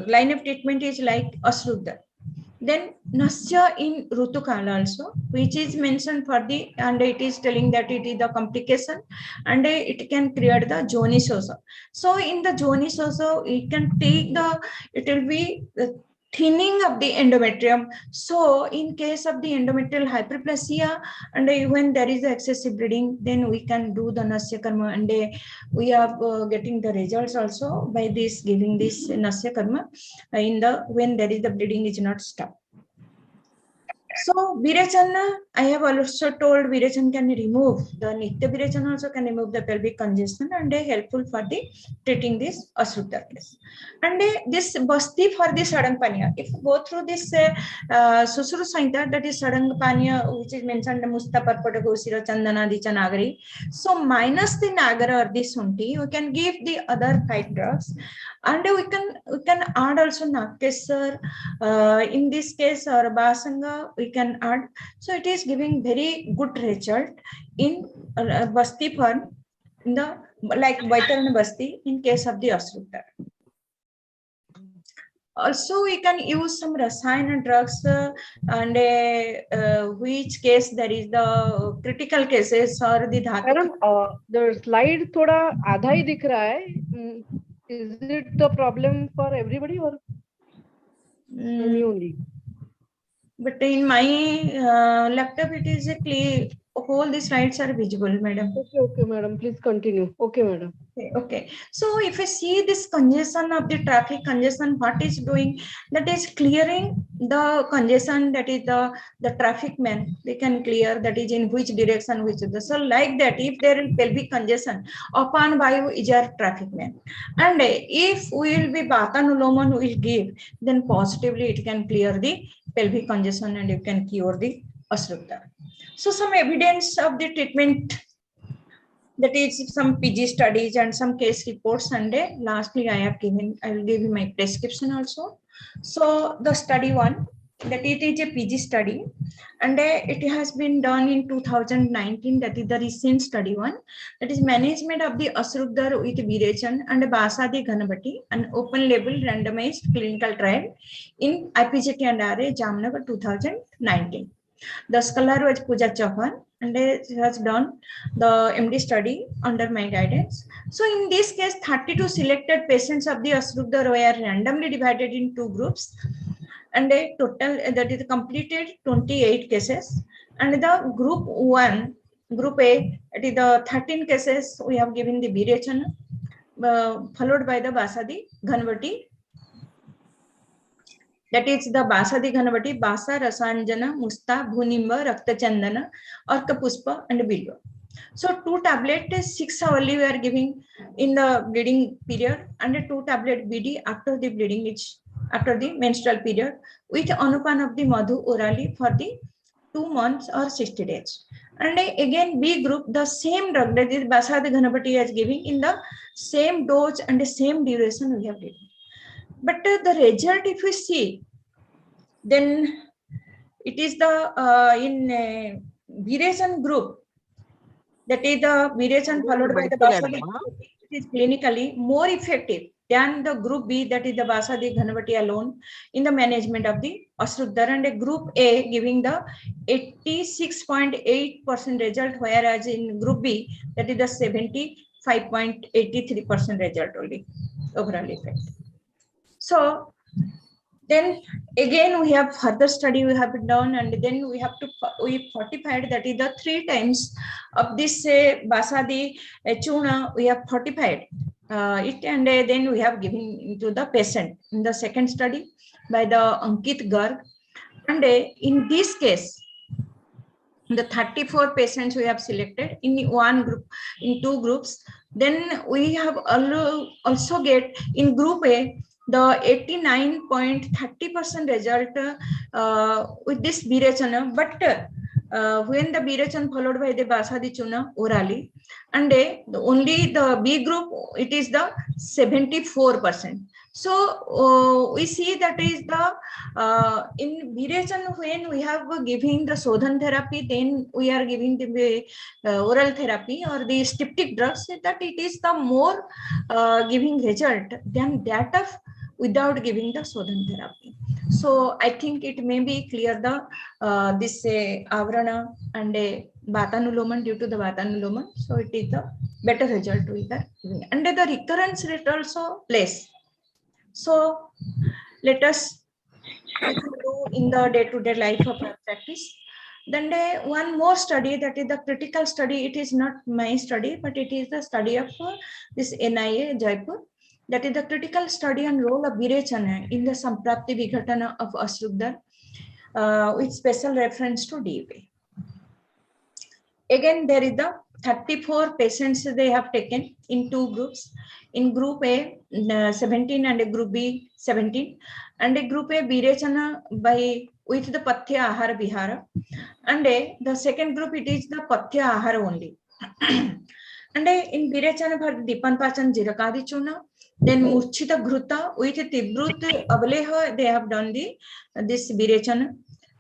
line of treatment is like Asruddha. Then Nasya in Rutukala also, which is mentioned for the, and it is telling that it is the complication, and it can create the Jonis also. So in the Jonis also, it can take the, it will be the thinning of the endometrium. So in case of the endometrial hyperplasia, and when there is excessive bleeding, then we can do the Nasya Karma, and we are getting the results also by this, giving this Nasya Karma in the, when there is the bleeding is not stopped. So Virechana, I have also told Virechan can remove, the Nitya Virechan also can remove the pelvic congestion, and helpful for the treating this Asruddha case. And this Basti for the Sadangpanya. If you go through this Susuru Saita, that is Sadangpanya, which is mentioned the Musta Parpata Gosira Chandana Dicha Nagari. So minus the Nagara or the Sunti, we can give the other 5 drugs, and we can add also Nakesar, in this case, or Basanga we can add. So it is giving very good result in Basti for in the like Vaitarana Basti in case of the Asruddha. Also, we can use some Rasayana drugs, and which case there is the critical cases or the Dhatu. Madam, the slide thoda आधा ही दिख रहा है. Is it the problem for everybody or me only? But in my laptop it is clear. all the slides are visible, madam. Okay, madam. Please continue. Okay, madam. Okay. So if you see this congestion of the traffic congestion, what is doing? That is clearing the congestion, that is the traffic man. They can clear that is in which direction, which is the. So like that, if there will be congestion, upon by is our traffic man. And if we will be Vatanuloman will give, then positively it can clear the pelvic congestion and you can cure the 𝘼𝙎𝙍𝙬𝙗. So some evidence of the treatment, that is some PG studies and some case reports, and lastly I will give you my prescription also. So the study one, that it is a PG study, and it has been done in 2019, that is the recent study one, that is management of the 𝘼𝙎𝙍 with 𝘼𝙎𝙍 and 𝘼𝙎𝙍 and open label randomized clinical trial in IPGT and RA Jamnagar 2019. The scholar was Pooja Chauhan, and she has done the MD study under my guidance. So in this case, 32 selected patients of the 𝘼𝙎𝙍 were randomly divided in two groups, and a total that is completed 28 cases. And the group one, group A, it is the 13 cases we have given the 𝘼𝙎𝙍, followed by the 𝘼𝙎𝙍-𝘍𝑔𝑛𝑉𝑡I. That is the 𝘼𝙎𝙍-𝘍𝑔𝑛𝑉𝑡I, Basa, Rasanjana, Musta, Bhunimba, Raktachandana, Arka-Puspa, and Bilva. So 2 tablets 6 hourly we are giving in the bleeding period, and 2 tablet BD after the bleeding, which after the menstrual period, with anupan of the madhu orally for the 2 months or 60 days. And again B group, the same drug, that is 𝘼𝙎𝙍 is giving in the same dose and the same duration we have given. But the result, if we see, then it is the in 𝘼𝙎𝙍 group, that is the 𝘼𝙎𝙍 followed by the 𝘼𝙎𝙍, it is clinically more effective than the group B, that is the 𝘼𝙎𝙍 alone in the management of the 𝘼𝙎𝙍, and group A giving the 86.8% result, whereas in group B, that is the 75.83% result only, overall effect. So then again we have further study we have done, and then we fortified, that is the 3 times of this 𝘼𝙎𝙍 churna we have fortified it, and then we have given to the patient in the second study by the Ankit Garg. And in this case, the 34 patients we have selected in one group, in 2 groups. Then we have also get in group A the 89.30% result with this 𝘼𝙎𝙍, but when the 𝘼𝙎𝙍 followed by the 𝘼𝙎𝙍 orally, and only the B group, it is the 74%. So we see that is the in 𝘼𝙎𝙍, when we have giving the Sodhan therapy, then we are giving the oral therapy or the styptic drugs, that it is the more giving result than that of without giving the Sodhan therapy. So I think it may be clear the this avrana and Vatanuloman, due to the Vatanuloman. So it is the better result we are giving, and the recurrence rate also less. So let us do in the day-to-day life of our practice. Then one more study, that is the critical study. It is not my study, but it is the study of this NIA Jaipur. That is the critical study on role of 𝘼𝙎𝙍 in the Samprapti Vighatana of 𝘼𝙎𝙍 with special reference to DV. Again, there is the 34 patients they have taken in 2 groups. In group A, 17, and group B, 17. And group A, 𝘼𝙎𝙍 by with the Pathya Ahara Vihara. And the second group, it is the Pathya Ahara only. And in 𝘼𝙎𝙍 for Dipanpachan Jirakadi Chuna, then Murchita Ghruta with Tibrut Avaleha, they have done this 𝘼𝙎𝙍.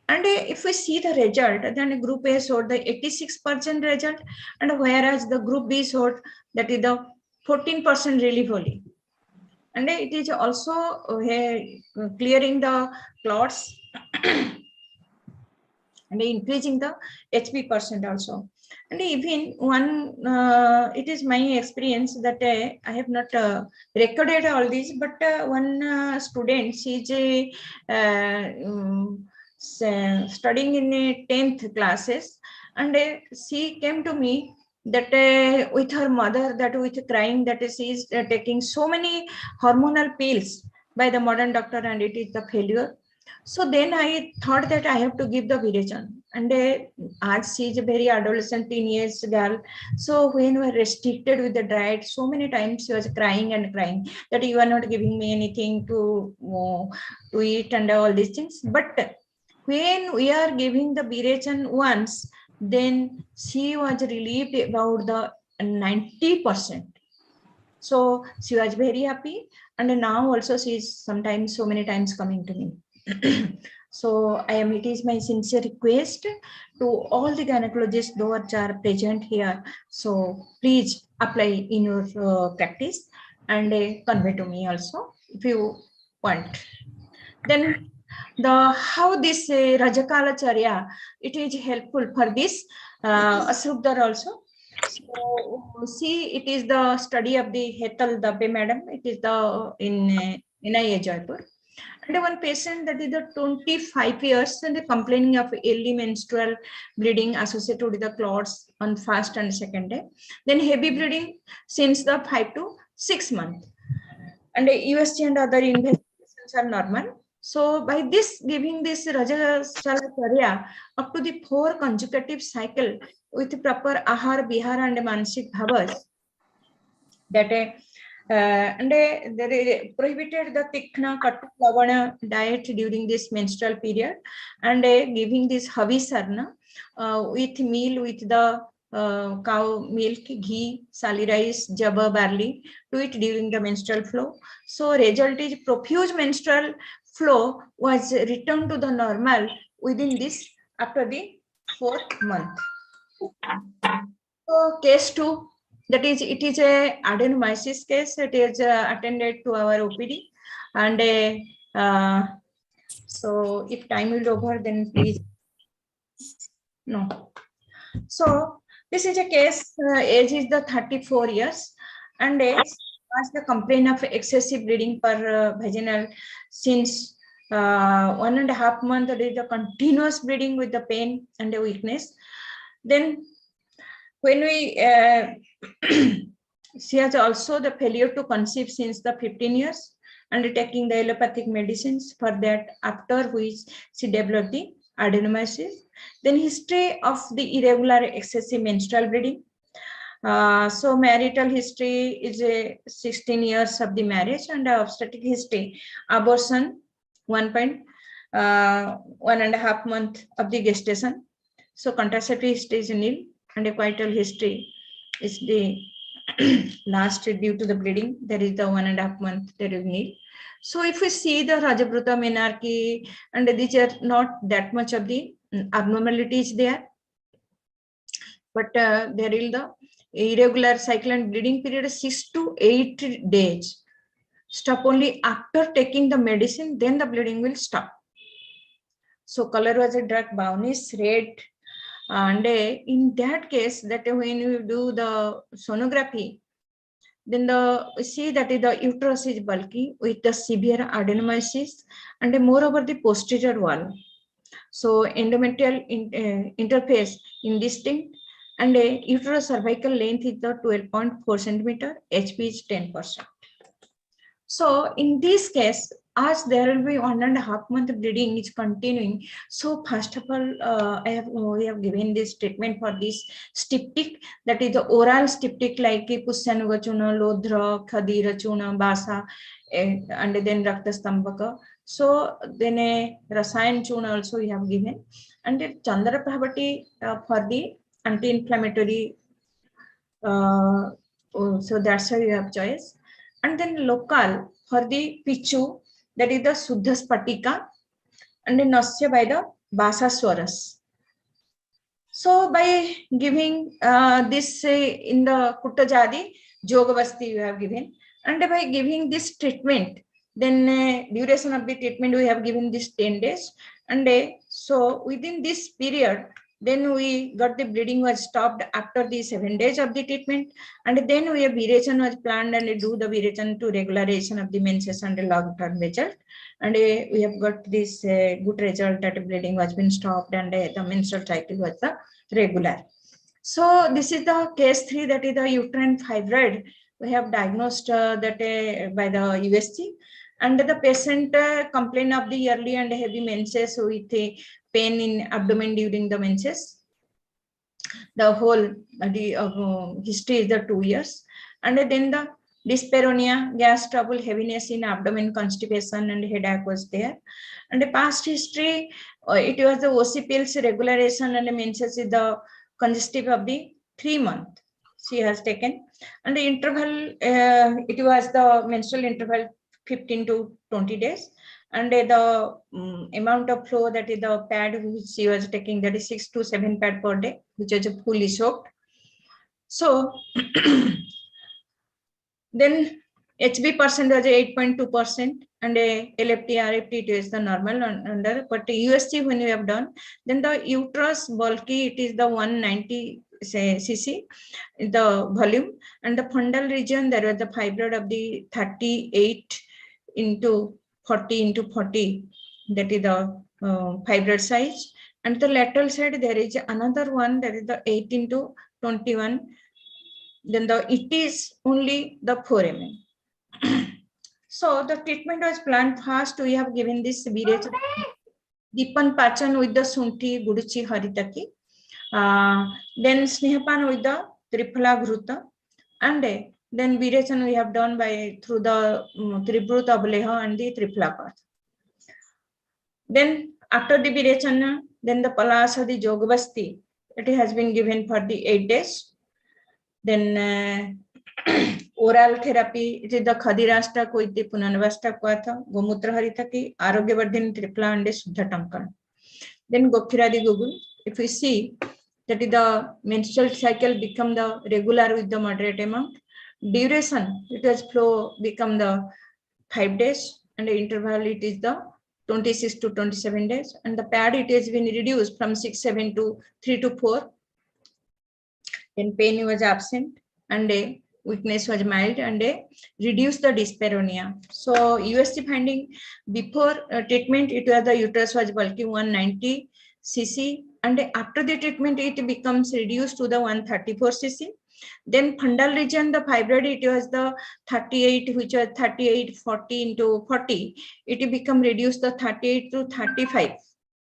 And if we see the result, then group A showed the 86% result, and whereas the group B showed that is the 14% relief only. And it is also clearing the clots and increasing the HP percent also. And even one, it is my experience that I have not recorded all this, but one student, she is studying in 10th classes, And she came to me that with her mother, that with crying, that she is taking so many hormonal pills by the modern doctor and it is the failure. So then I thought that I have to give the Virachan. And as she is a very adolescent teenage girl, so when we were restricted with the diet, so many times she was crying and crying that you are not giving me anything to eat and all these things. But when we are giving the Virachan once, then she was relieved about the 90%. So she was very happy, and now also she is sometimes so many times coming to me. So it is my sincere request to all the gynecologists those are present here. So please apply in your practice and convey to me also if you want. Then how this Rajakala Charya, it is helpful for this Asrubdar also. So see, it is the study of the 𝘼𝙎𝙍𝙬 madam. It is the in NIA Jaipur. And one patient that is the 25 years and complaining of early menstrual bleeding associated with the clots on first and second day. Then heavy bleeding since the 5 to 6 months. And USG and other investigations are normal. So by this giving this Rajasalacharya up to the 4 consecutive cycle with proper ahar, bihar and mansik bhavas, that they prohibited the tikna katu lavana diet during this menstrual period, and giving this 𝘼𝙎𝙍𝙍 with meal with the cow milk, ghee, sali rice, java, barley to it during the menstrual flow. So result is profuse menstrual flow was returned to the normal within this after the 4th month. So case 2, that is, it is a adenomyosis case. It is attended to our OPD, and so if time will over, then please no. So this is a case, age is the 34 years, and has the complaint of excessive bleeding per vaginal since 1.5 months. There is the continuous bleeding with the pain and the weakness. Then when we she has also the failure to conceive since the 15 years and taking the allopathic medicines for that, after which she developed the adenomyosis. Then history of the irregular excessive menstrual bleeding. So marital history is a 16 years of the marriage, and obstetric history, abortion 1.5 month of the gestation. So contraceptive history is nil, and a coital history is the last due to the bleeding. There is the 1.5 month, there is nil. So if we see the Rajapruta menarche, and these are not that much of the abnormalities there, but there is the irregular cycle and bleeding period 6 to 8 days. Stop only after taking the medicine, then the bleeding will stop. So color was a dark brownish red, and in that case, that when you do the sonography, then we see that the uterus is bulky with the severe adenomyosis and moreover the posterior wall. So endometrial interface indistinct, and uterocervical length is the 12.4 centimeter, HP is 10%. So in this case, as there will be 1.5 month bleeding is continuing, so first of all, we have given this treatment for this styptic, that is the oral styptic like Pusyanugachuna, Lodhra, Khadirachuna, Basa, and then Raktastambhaka. So then a Rasayan Chuna also we have given, and Chandra Prabhati for the anti-inflammatory. So that's how you have choice. And then local for the Pichu, that is the Suddha Spatika, and then Nasya by the Basa Swaras. So by giving this in the Kuttajadi, Jogavasti you have given, and by giving this treatment, then duration of the treatment we have given this 10 days, and so within this period, Then we got the bleeding was stopped after the 7 days of the treatment. And then we have viration was planned and do the viration to regularization of the menses and the long-term result. And we have got this good result that bleeding was been stopped and the menstrual cycle was regular. So this is the case 3, that is the uterine fibroid. We have diagnosed that by the USG, and the patient complained of the early and heavy menses with pain in abdomen during the menses. The whole history is the 2 years, and then the dyspareunia, gas trouble, heaviness in abdomen, constipation, and headache was there. And the past history, it was the OC pills regularization and menses is the congestive of the 3 months she has taken. And the interval, it was the menstrual interval 15 to 20 days. And the amount of flow, that is the pad which she was taking, that is 6 to 7 pad per day, which is fully soaked. So then HB percent was 8.2%, and LFT, RFT, it is the normal under, but USG when we have done, then the uterus bulky, it is the 190 cc, the volume, and the fundal region, there was the fibroid of the 38 into 40 into 40, that is the fibroid size. And the lateral side, there is another one, that is the 8 into 21, then it is only the 4 mm. So the treatment was planned. First, we have given this viration, Deepan Pachan with the Sunti Guduchi Haritaki, then Snehapan with the Triphala Ghruta, and then viration we have done by through the Tribhrut Ableha and the Triphala. Then after the viration, then the Palasa the Jogabasti, it has been given for the 8 days. Then oral therapy, it is the Khadiraashtak with the Punanavastak Vatha, Gomutra Haritaki, Arogyavardhini Triphala and Shuddha Tankan. Then Gopiradi Google, if we see that is the menstrual cycle become the regular with the moderate amount. Duration, it has flow become the 5 days, and the interval it is the 26 to 27 days, and the pad it has been reduced from 6-7 to 3-4. Then pain was absent, and weakness was mild, and reduced the dyspareunia. So USG finding, before treatment, it was the uterus was bulky 190 cc, and after the treatment it becomes reduced to the 134 cc. Then fundal region, the fibroid, it was the 38, which was 38 40 into 40, it become reduced the 38 to 35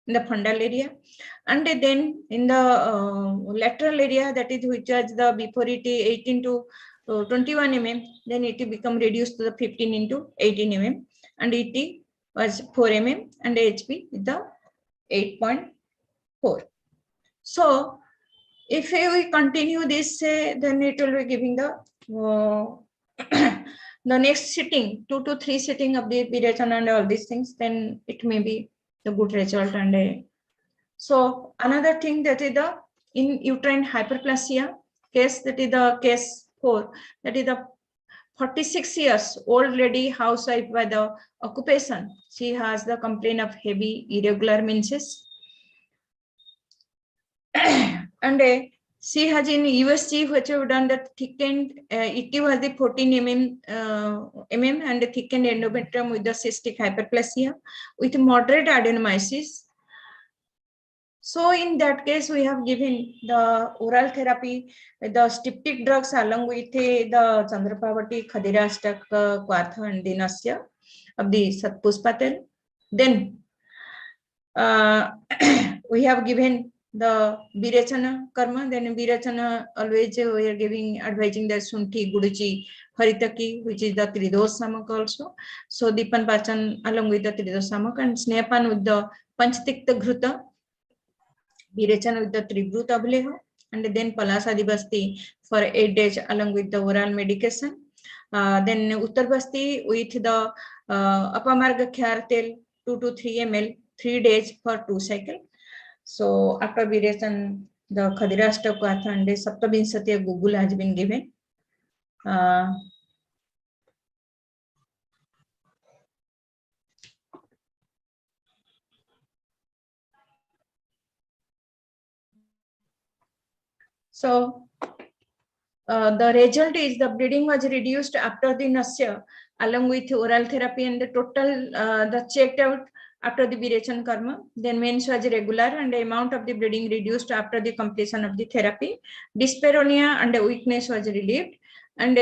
in the fundal area. And then in the lateral area, that is which was the before it 18 to 21 mm, then it become reduced to the 15 into 18 mm, and it was 4 mm, and HP is the 8.4. So if we continue this, then it will be giving the the next sitting, 2 to 3 sitting of the viration and all these things, then it may be the good result. And so another thing, that is the in uterine hyperplasia case, that is the case 4, that is the 46 years old lady, housewife by the occupation. She has the complaint of heavy irregular menses. And she has in USG, which have done the thickened, it was the 14 mm and the thickened endometrium with the cystic hyperplasia with moderate adenomyosis. So in that case, we have given the oral therapy, the styptic drugs along with the Chandrapavati, Khadiraashtak, Kwartha and Dinasya of the Satpuspatel. Then we have given the Virachana Karma. Then Virachana, always we are advising the Sunti Guduchi Haritaki, which is the Tridos Samak also. So Deepan Pachan along with the Tridos Samak, and Snehapan with the Panchtikta Ghruta, Virachana with the Tribhrut Ableha, and then Palasadi Basti for 8 days along with the oral medication. Then Uttar Basti with the Apamarga Khyar Tel 2 to 3 ml 3 days for 2 cycles. So after viration, the Khadiraashtak Vatha and the Saptavinsati Google has been given. So the result is the bleeding was reduced after the nasya along with oral therapy, and the total the checked out after the Virechan karma. Then mens was regular and the amount of the bleeding reduced after the completion of the therapy. Dyspareunia and the weakness was relieved. And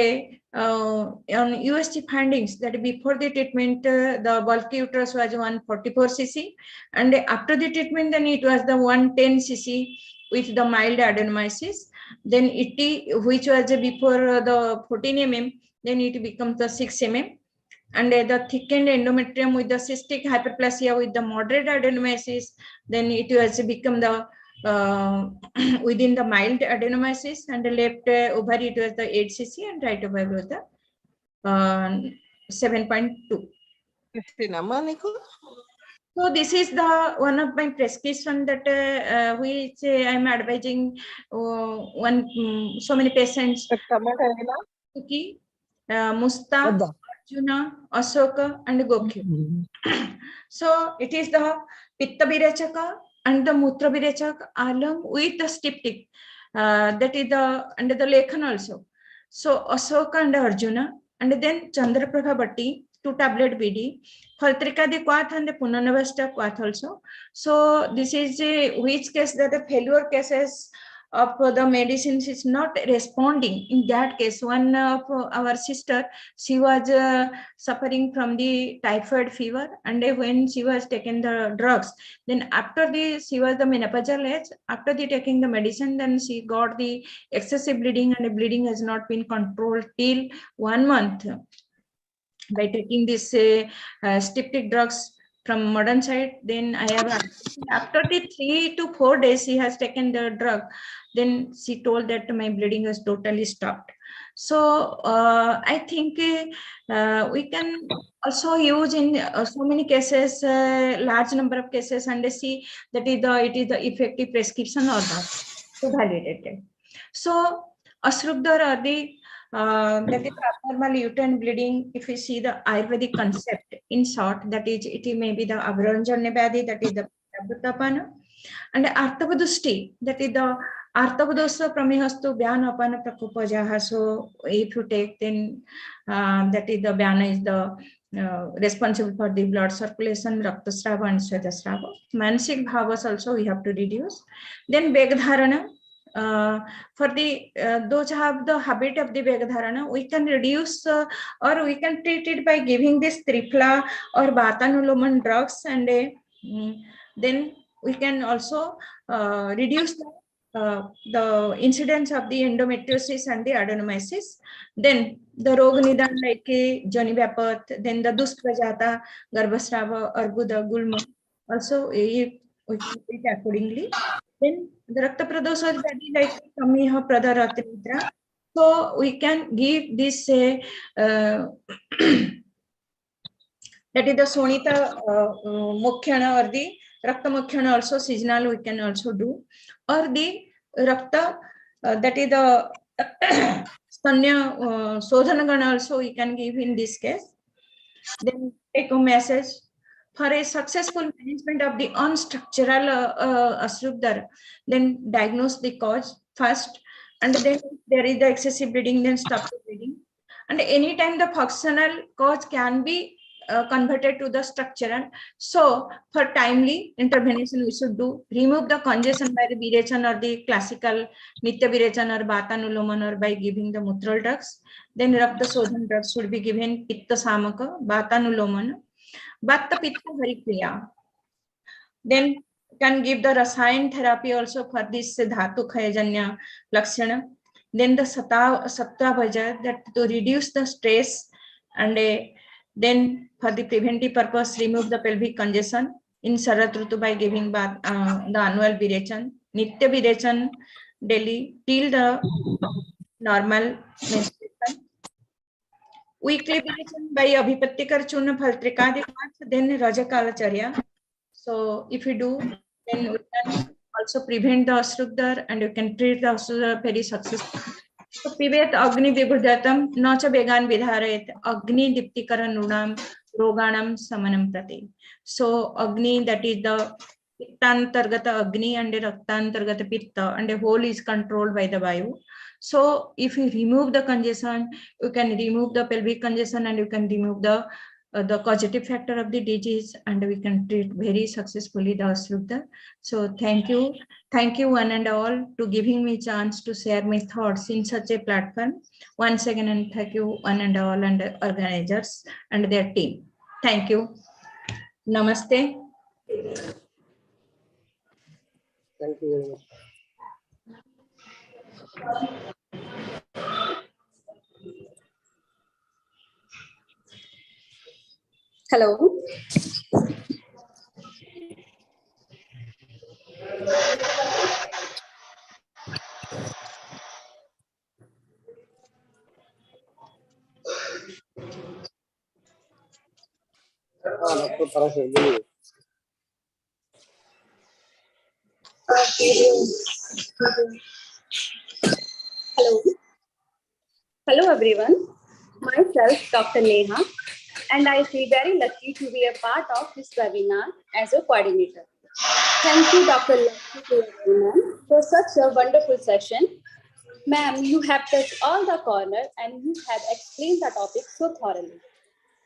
on USG findings, that before the treatment the bulky uterus was 144 cc, and after the treatment then it was the 110 cc with the mild adenomyosis. Then ET, which was before the 14 mm, then it becomes the 6 mm. And the thickened endometrium with the cystic hyperplasia with the moderate adenomyosis, then it was become the within the mild adenomyosis, and the left ovary it was the 8 cc and right ovary was the 7.2. So this is the one of my prescription that which I am advising so many patients. Musta, Arjuna, Asoka, and Gokyu. So it is the Pitta Virechaka and the Mutra Virechaka along with the styptic. That is the under the Lekhan also. So Asoka and Arjuna, and then Chandraprabha Bhatti, 2-tablet BD, Phaltrika the Quath and the Punanavasta Quath also. So this is which case that the failure cases of the medicines is not responding. In that case, one of our sister, she was suffering from the typhoid fever, and when she was taking the drugs, then after she was the menopausal age, after the taking the medicine, then she got the excessive bleeding, and the bleeding has not been controlled till 1 month by taking this styptic drugs from modern side. Then I have after the 3 to 4 days she has taken the drug, then she told that my bleeding has totally stopped. So I think we can also use in so many cases, large number of cases, and see that it is the effective prescription or not, so validated. So Ashrubdar or the that is abnormal uterine bleeding. If we see the Ayurvedic concept in short, that is it may be the Avranjanya Vyadhi, that is the Prabhutapana, and Artavadusti, that is the Artavadosa Pramihastu Vyana Apana Prakopajaha. So if you take, then that is the Vyana is the responsible for the blood circulation, Raktasrava and Svedasrava. Mansik Bhavas also we have to reduce. Then Begdharana. For the those who have the habit of the Vegadharana, we can reduce or we can treat it by giving this Tripla or Vatanuloman drugs, and then we can also reduce the incidence of the endometriosis and the adenomyosis. Then the Roganidan like Joni Vyapat, then the Dustvajata, Garbhasrava, Arbuda, Gulma, also we can treat accordingly. Then the Rakta Pradosha Vyadhi like Kamiha Pradharatmitra. So we can give this that is the Sonita Mukhyana or the Rakta Mukhyana also seasonal we can also do, or the Rakta that is the Stanya Sodhanagana also we can give in this case. Then take a message. For a successful management of the unstructural Ashrubdar, then diagnose the cause first, and then there is the excessive bleeding, then stop the bleeding. And anytime the functional cause can be converted to the structural. So for timely intervention, we should do remove the congestion by the Virechan or the classical Nitya Virechan or Vatanuloman or by giving the Mutral drugs. Then Rakta Sodhan drugs should be given Pitta Samaka, Vatanuloman. Vatta Pitta Harikriya. Then can give the Rasayan therapy also for this Dhatu Khayajanya Lakshana. Then the Sattva Bhaja, that to reduce the stress, and then for the preventive purpose remove the pelvic congestion in Sharat Rutu by giving the annual Virechan, Nitya Virechan daily till the normal menstruation. Weekly Virechan by Abhipattikar Churna Phaltrikadi, then Rajakalacharya. So if you do, then we can also prevent the Ashrubdar and you can treat the Ashrubdar very successfully. So Pivet Agni Vibhudatam, Nacha Vegan Vidharayat, Agni Diptikaran Runam, Roganam Samanam Prati. So Agni, that is the Pittantargata Agni and Raktantargata Pitta, and the whole is controlled by the Vayu. So if you remove the congestion, you can remove the pelvic congestion and you can remove the causative factor of the disease, and we can treat very successfully the Ashruta. So thank you one and all to giving me chance to share my thoughts in such a platform. Once again, and thank you one and all and the organizers and their team. Thank you. Namaste. Thank you very much. Hello. Dr. Parashar, बोलिए. Hello. Hello everyone. Myself Dr. Neha, and I feel very lucky to be a part of this webinar as a coordinator. Thank you, Dr. Lakshmi, for such a wonderful session. Ma'am, you have touched all the corners and you have explained the topic so thoroughly.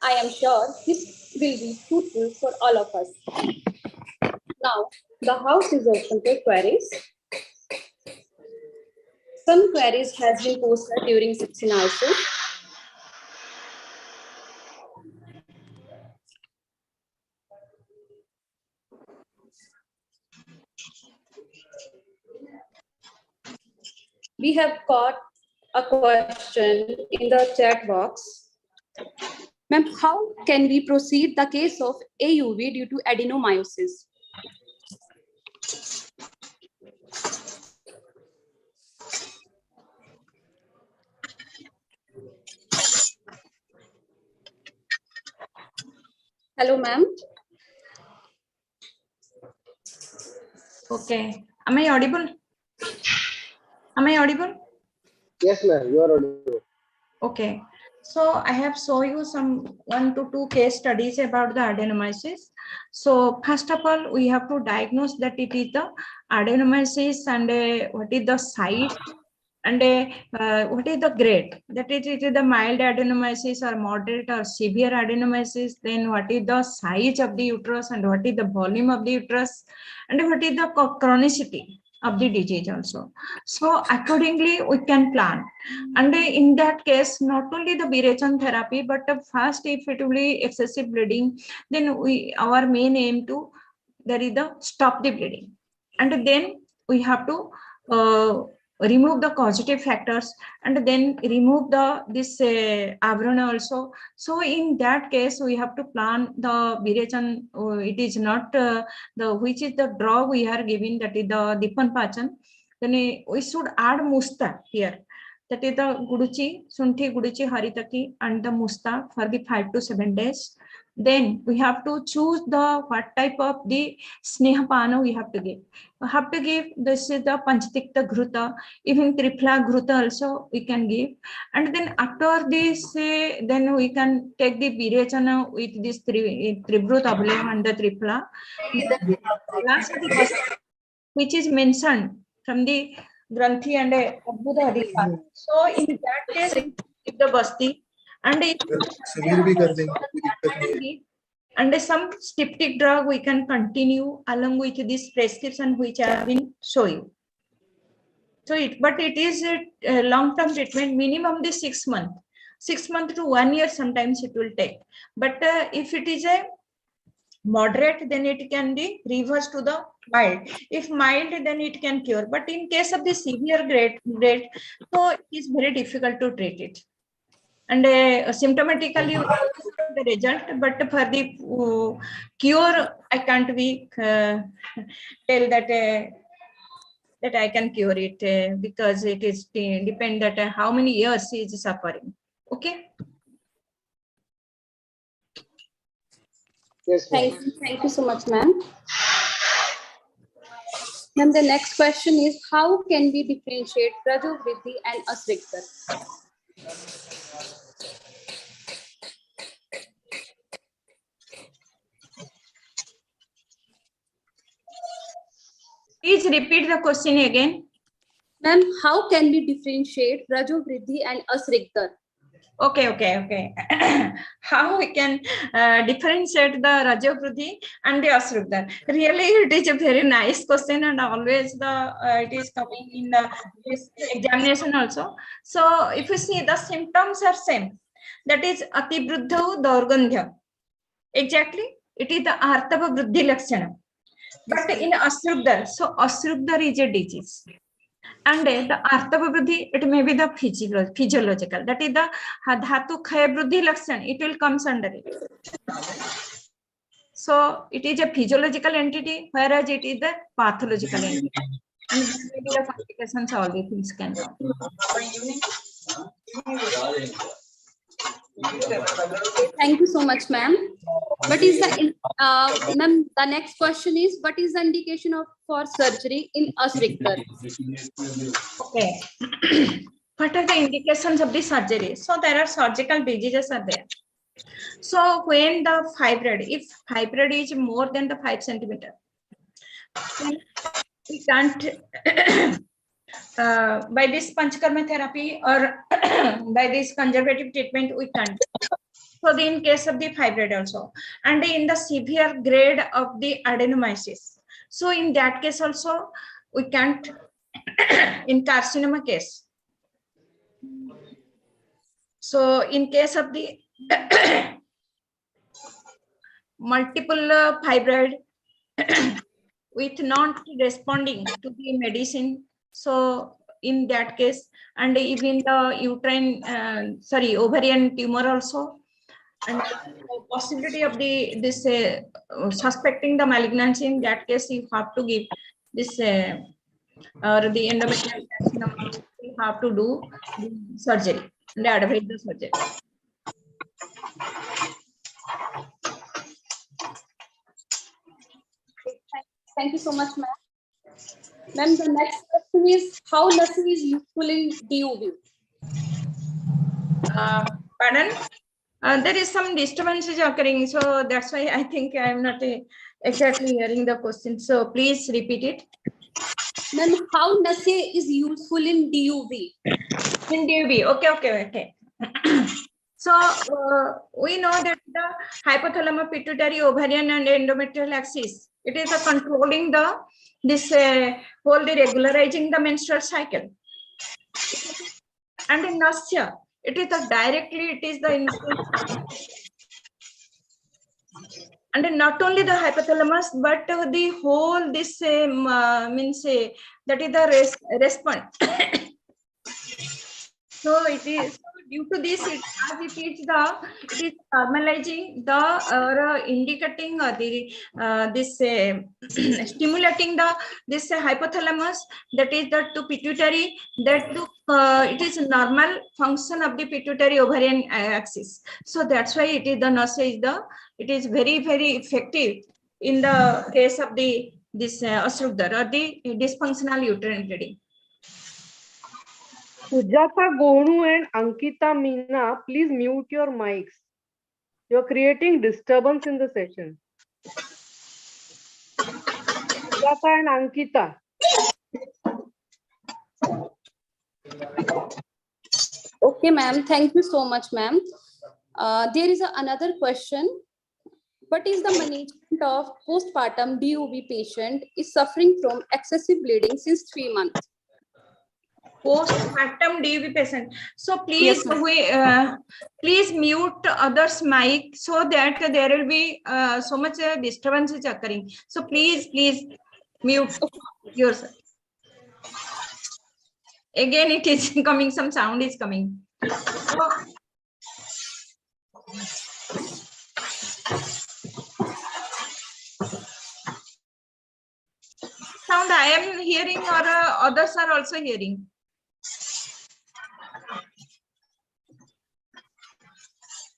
I am sure this will be fruitful for all of us. Now, the house is open for queries. Some queries has been posted during session also. We have got a question in the chat box. Ma'am, how can we proceed the case of AUV due to adenomyosis? Hello, ma'am. Okay. Am I audible? Am I audible? Yes, ma'am. You are audible. Okay. So I have shown you some 1 to 2 case studies about the adenomyosis. So first of all, we have to diagnose that it is the adenomyosis and what is the site and what is the grade. That is, it is the mild adenomyosis or moderate or severe adenomyosis. Then what is the size of the uterus and what is the volume of the uterus and what is the chronicity of the disease also. So accordingly, we can plan. And in that case, not only the Birechon therapy, but first, if it will be excessive bleeding, then our main aim to there is the stop the bleeding, and then we have to remove the causative factors and then remove this avrana also. So in that case, we have to plan the Birechon. It is not which is the drug we are giving, that is the Dipanpachan. Then we should add musta here. That is the guduchi, sunthi, guduchi, haritaki, and the musta for the 5 to 7 days. Then we have to choose the what type of the snehapana we have to give. We have to give, this is the panchatikta ghruta, even tripla ghruta also we can give. And then after this, then we can take the birechana with this tribrut ablayam and the tripla. Last, which is mentioned from the Granthi and Adbhuta Adhikar. So in that case, if the basti and and some styptic drug we can continue along with this prescription which I have been showing you. So but it is a long-term treatment, minimum the 6 months. 6 months to 1 year sometimes it will take. But if it is a moderate, then it can be reversed to the mild. If mild, then it can cure. But in case of the severe grade, so it is very difficult to treat it. And symptomatically the result, but for the cure, I can't be tell that that I can cure it because it is depend that how many years he is suffering. Okay. Yes, Thank you so much, ma'am. Ma'am, the next question is, how can we differentiate Rajovriddhi and Asrikta? Please repeat the question again. Ma'am, how can we differentiate 𝘼𝙎𝙍𝙍 and 𝘼𝙎𝙍𝙍? Okay. How we can differentiate the 𝘼𝙎𝙍 and the 𝘼𝙎𝙍? Really, it is a very nice question, and always it is coming in this examination also. So if you see, the symptoms are same. That is ativrudhdhau daurgandhya. Exactly, it is the artava vruddhi lakshana. But in 𝘼𝙎𝙍, so 𝘼𝙎𝙍 is a disease. And the artava vruddhi, it may be the physiological. That is the dhatu khaya vruddhi lakshan. It will comes under it. So it is a physiological entity, whereas it is the pathological entity. And maybe the complications, all the things can come. Thank you so much, ma'am. What is the ma'am? The next question is, what is the indication for surgery in 𝘼𝙎𝙍? Okay. What are the indications of the surgery? So there are surgical diseases are there. So when the fibroid, if fibroid is more than the 5 centimeter, we can't by this panchakarma therapy or by this conservative treatment, we can't. So in case of the fibroid also, and in the severe grade of the adenomyosis, so in that case also we can't. In carcinoma case, so in case of the multiple fibroid with not responding to the medicine, so in that case, and even the uterine ovarian tumor also, and possibility of this suspecting the malignancy, in that case you have to give this or the endometrial carcinoma, you have to do the surgery and advise the surgery. Thank you so much, ma'am. Ma'am, the next question is, how lassi is useful in DUV? Pardon? There is some disturbances occurring, so that's why I think I am not exactly hearing the question. So please repeat it. Ma'am, how lassi is useful in DUV? In DUV, okay. So we know that the hypothalamus, pituitary, ovarian, and endometrial axis, it is controlling the regularizing the menstrual cycle. And in 𝘼𝙎, it is directly the influence. And not only the hypothalamus, but the whole that is the response. So it is due to this, it is normalizing the indicating stimulating this hypothalamus, that is the to pituitary, that to it is normal function of the pituitary ovarian axis. So that's why it is the 𝘼𝙎 it is very effective in the case of this 𝘼𝙎𝙍 or the dysfunctional uterine bleeding. Sujata Gonu and Ankita Meena, please mute your mics. You're creating disturbance in the session. Sujata and Ankita. Okay, ma'am. Thank you so much, ma'am. There is another question. What is the management of postpartum DUV patient is suffering from excessive bleeding since 3 months? Postpartum DUV patient. So please, yes, please mute others' mic so that there will be so much disturbance is occurring. So please mute yourself. Again, it is coming. Some sound is coming. So, sound I am hearing, or others are also hearing.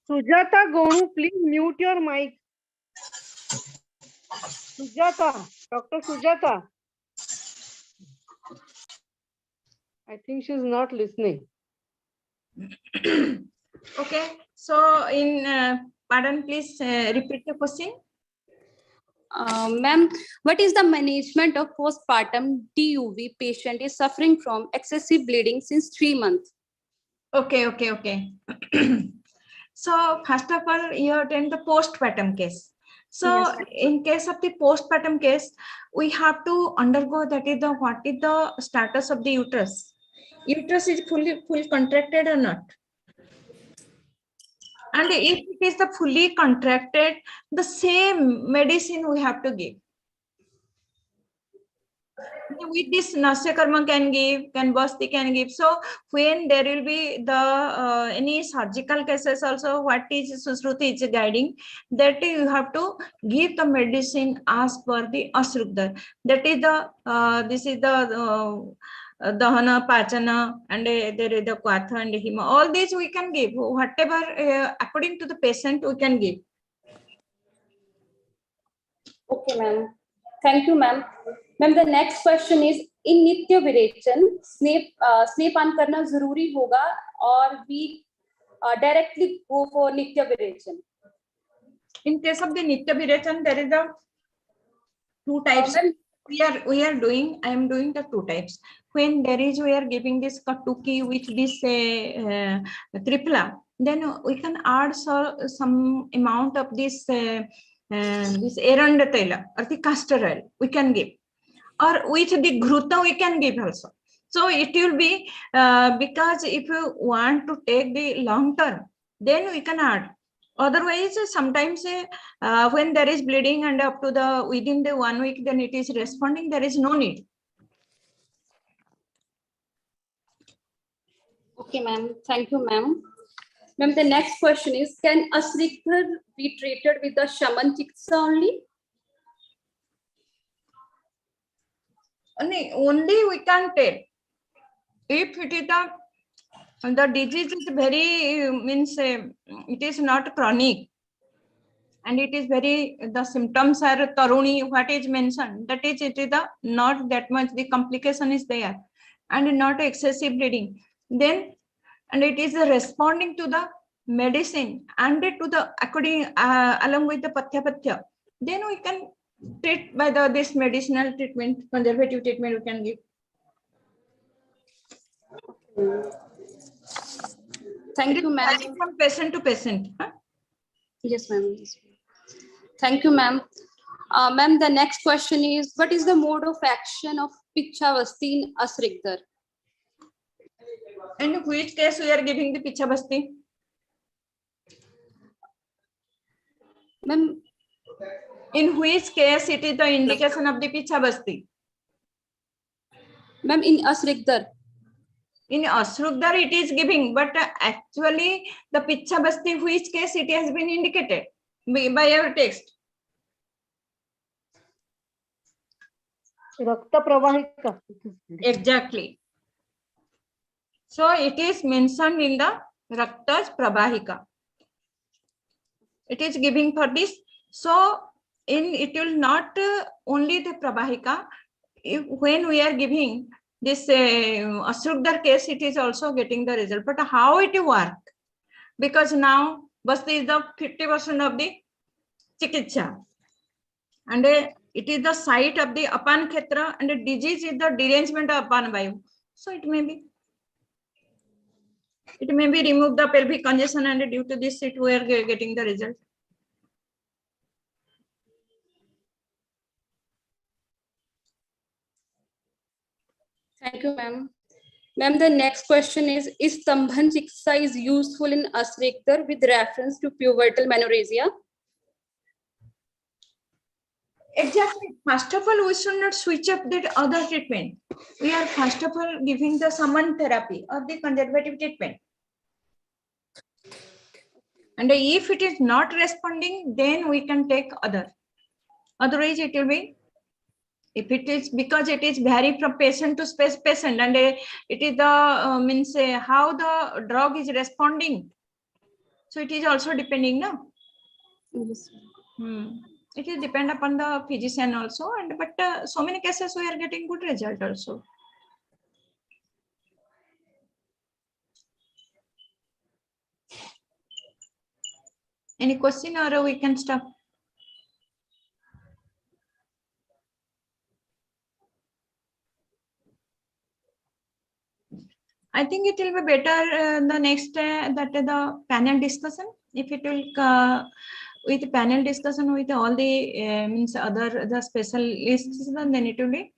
Sujata Gonu, please mute your mic. Sujata, Dr. Sujata. I think she's not listening. Okay, so in pardon, please repeat the question. Ma'am, what is the management of postpartum DUV patient is suffering from excessive bleeding since 3 months? Okay. So first of all, you attend the postpartum case. So Yes. in case of the postpartum case, we have to undergo what is the status of the uterus. Uterus is full contracted or not? And if it is the fully contracted, the same medicine we have to give. With this Nasya Karma can give, can Basti can give. So when there will be the any surgical cases also, what is Sushruti is guiding, that you have to give the medicine as per the Ashrukdar. That is the this is the Dahana, Pachana, and there is the Kwatha and Hima. All these we can give, whatever according to the patient we can give. Okay, ma'am. Thank you, ma'am. Ma'am, the next question is, in नित्य विरेचन स्नेहपान करना जरूरी होगा और we directly go for नित्य विरेचन? In case of the Nitya Virachan, there is the two types. I am doing the two types. When there is, we are giving this katuki with this tripla, then we can add some amount of this eranda tela or the castor oil we can give, or with the ghruta we can give also. So it will be because if you want to take the long term, then we can add. Otherwise, sometimes when there is bleeding and up to the within the 1 week, then it is responding. There is no need. Okay, ma'am. Thank you, ma'am. Ma'am, the next question is, can 𝘼𝙎𝙍𝙍 be treated with the shaman chikitsa only? Only we can take. If it is the disease is very it is not chronic, and it is very, the symptoms are taruni, what is mentioned, that is, it is not that much, the complication is there, and not excessive bleeding, then, and it is responding to the medicine and to the according along with the patya, then we can treat by this medicinal treatment, conservative treatment we can give. Thank you, ma'am. From patient to patient. Yes, ma'am. Thank you, ma'am. Ma'am, the next question is, what is the mode of action of Pichavasti in 𝘼𝙎𝙍𝙍? In which case we are giving the Pichavasti? Ma'am, in which case it is the indication of the Pichavasti? Ma'am, in 𝘼𝙎𝙍𝙍. In Ashrukdar it is giving, but actually the Pichavasti, which case it has been indicated by our text. Rakta Pravahika. Exactly. So it is mentioned in the Rakta Pravahika. It is giving for this. So in it will not only the Pravahika. When we are giving this Ashrukdar case, it is also getting the result. But how it will work? Because now Basti is the 50% of the Chikitsa. And it is the site of the Apan Khetra, and the disease is the derangement of Apan Vayu. So it may be remove the pelvic congestion, and due to this we are getting the result. Thank you, ma'am. Ma'am, the next question is Stambhan chikitsa is useful in 𝘼𝙎𝙍𝙍 with reference to pubertal menorrhagia? Exactly. First of all, we should not switch up that other treatment. We are first of all giving the Saman therapy or the conservative treatment. And if it is not responding, then we can take other. Otherwise, it will be, if it is, because it is vary from patient to patient, and it is the means how the drug is responding. So it is also depending, no? Yes. It is depend upon the physician also, and but so many cases we are getting good result also. Any question, or we can stop? I think it will be better the next that the panel discussion. If it will with panel discussion with all the means other the specialists, then it will be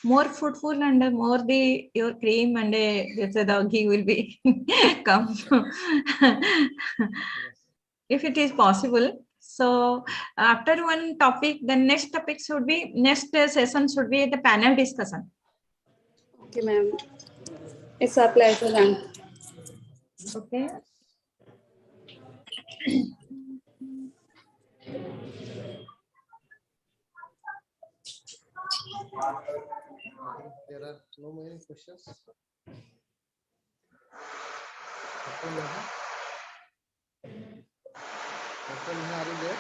more fruitful and more the your cream and the ghee will be come. If it is possible. So after one topic, the next topic should be next session should be the panel discussion. Okay, ma'am. It's a pleasure, ma'am. Okay. There are no many questions. Dr. Neha, are you there?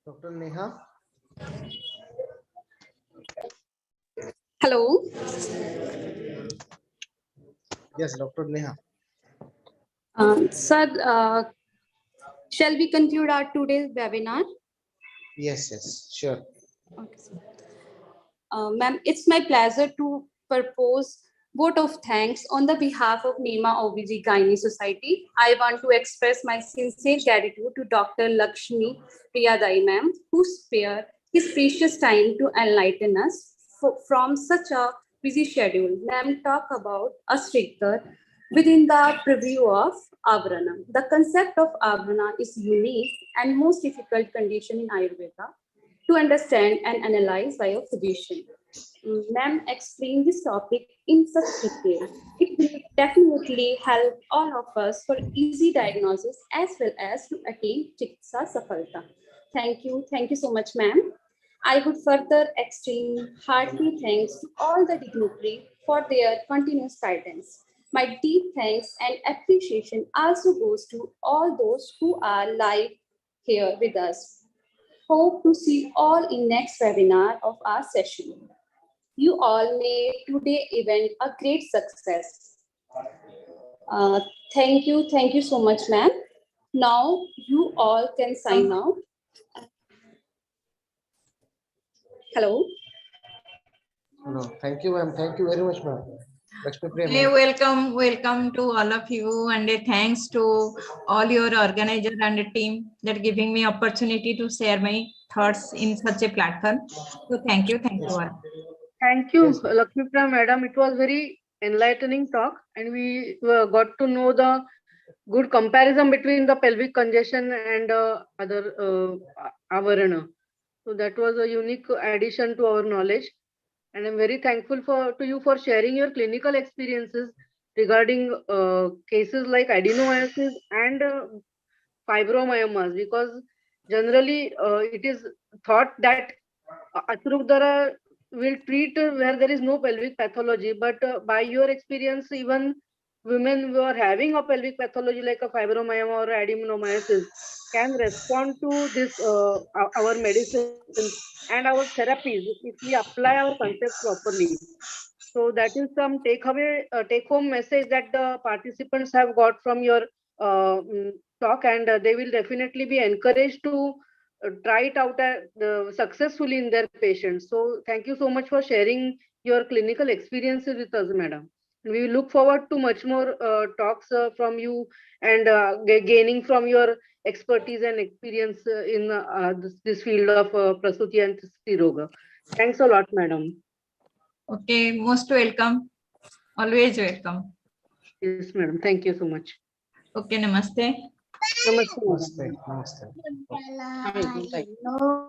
Dr. Neha? Hello. Yes, Dr. Neha. Sir, shall we conclude our today's webinar? Yes, yes, sure. Okay, sir. Ma'am, it's my pleasure to propose vote of thanks on the behalf of NIMA OBGY Society. I want to express my sincere gratitude to Dr. 𝘼𝙎𝙍𝙖𝙬 ma'am, who spared his precious time to enlighten us from such a busy schedule. Ma'am, talk about a stricter within the preview of Avarana. The concept of Avarana is unique and most difficult condition in Ayurveda to understand and analyze by a physician. Ma'am explained this topic in such detail. It will definitely help all of us for easy diagnosis as well as to attain Chikitsa Safalta. Thank you so much, ma'am. I would further extend hearty thanks to all the dignitaries for their continuous guidance. My deep thanks and appreciation also goes to all those who are live here with us. Hope to see all in next webinar of our session. You all made today's event a great success. Thank you so much, ma'am. Now you all can sign out. Hello. No, thank you, ma'am. Thank you very much, ma'am. Okay, welcome to all of you, and thanks to all your organizer and team that giving me opportunity to share my thoughts in such a platform. So thank you all. Thank you, Yes, ma'am. Lakshmipra madam. It was very enlightening talk, and we got to know the good comparison between the pelvic congestion and other avarana. So that was a unique addition to our knowledge, and I'm very thankful to you for sharing your clinical experiences regarding cases like adenomyosis and fibromyomas, because generally it is thought that Atrugdara will treat where there is no pelvic pathology, but by your experience, even women who are having a pelvic pathology like a fibromyoma or adenomyosis can respond to this our medicines and our therapies if we apply our concepts properly. So that is some take home message that the participants have got from your talk, and they will definitely be encouraged to try it out successfully in their patients. So thank you so much for sharing your clinical experiences with us, madam. We look forward to much more talks from you, and gaining from your expertise and experience in this field of Prasuti and Stiroga. Thanks a lot, madam. Okay, most welcome. Always welcome. Yes, madam. Thank you so much. Okay, namaste. Namaste. Namaste. Namaste. Namaste.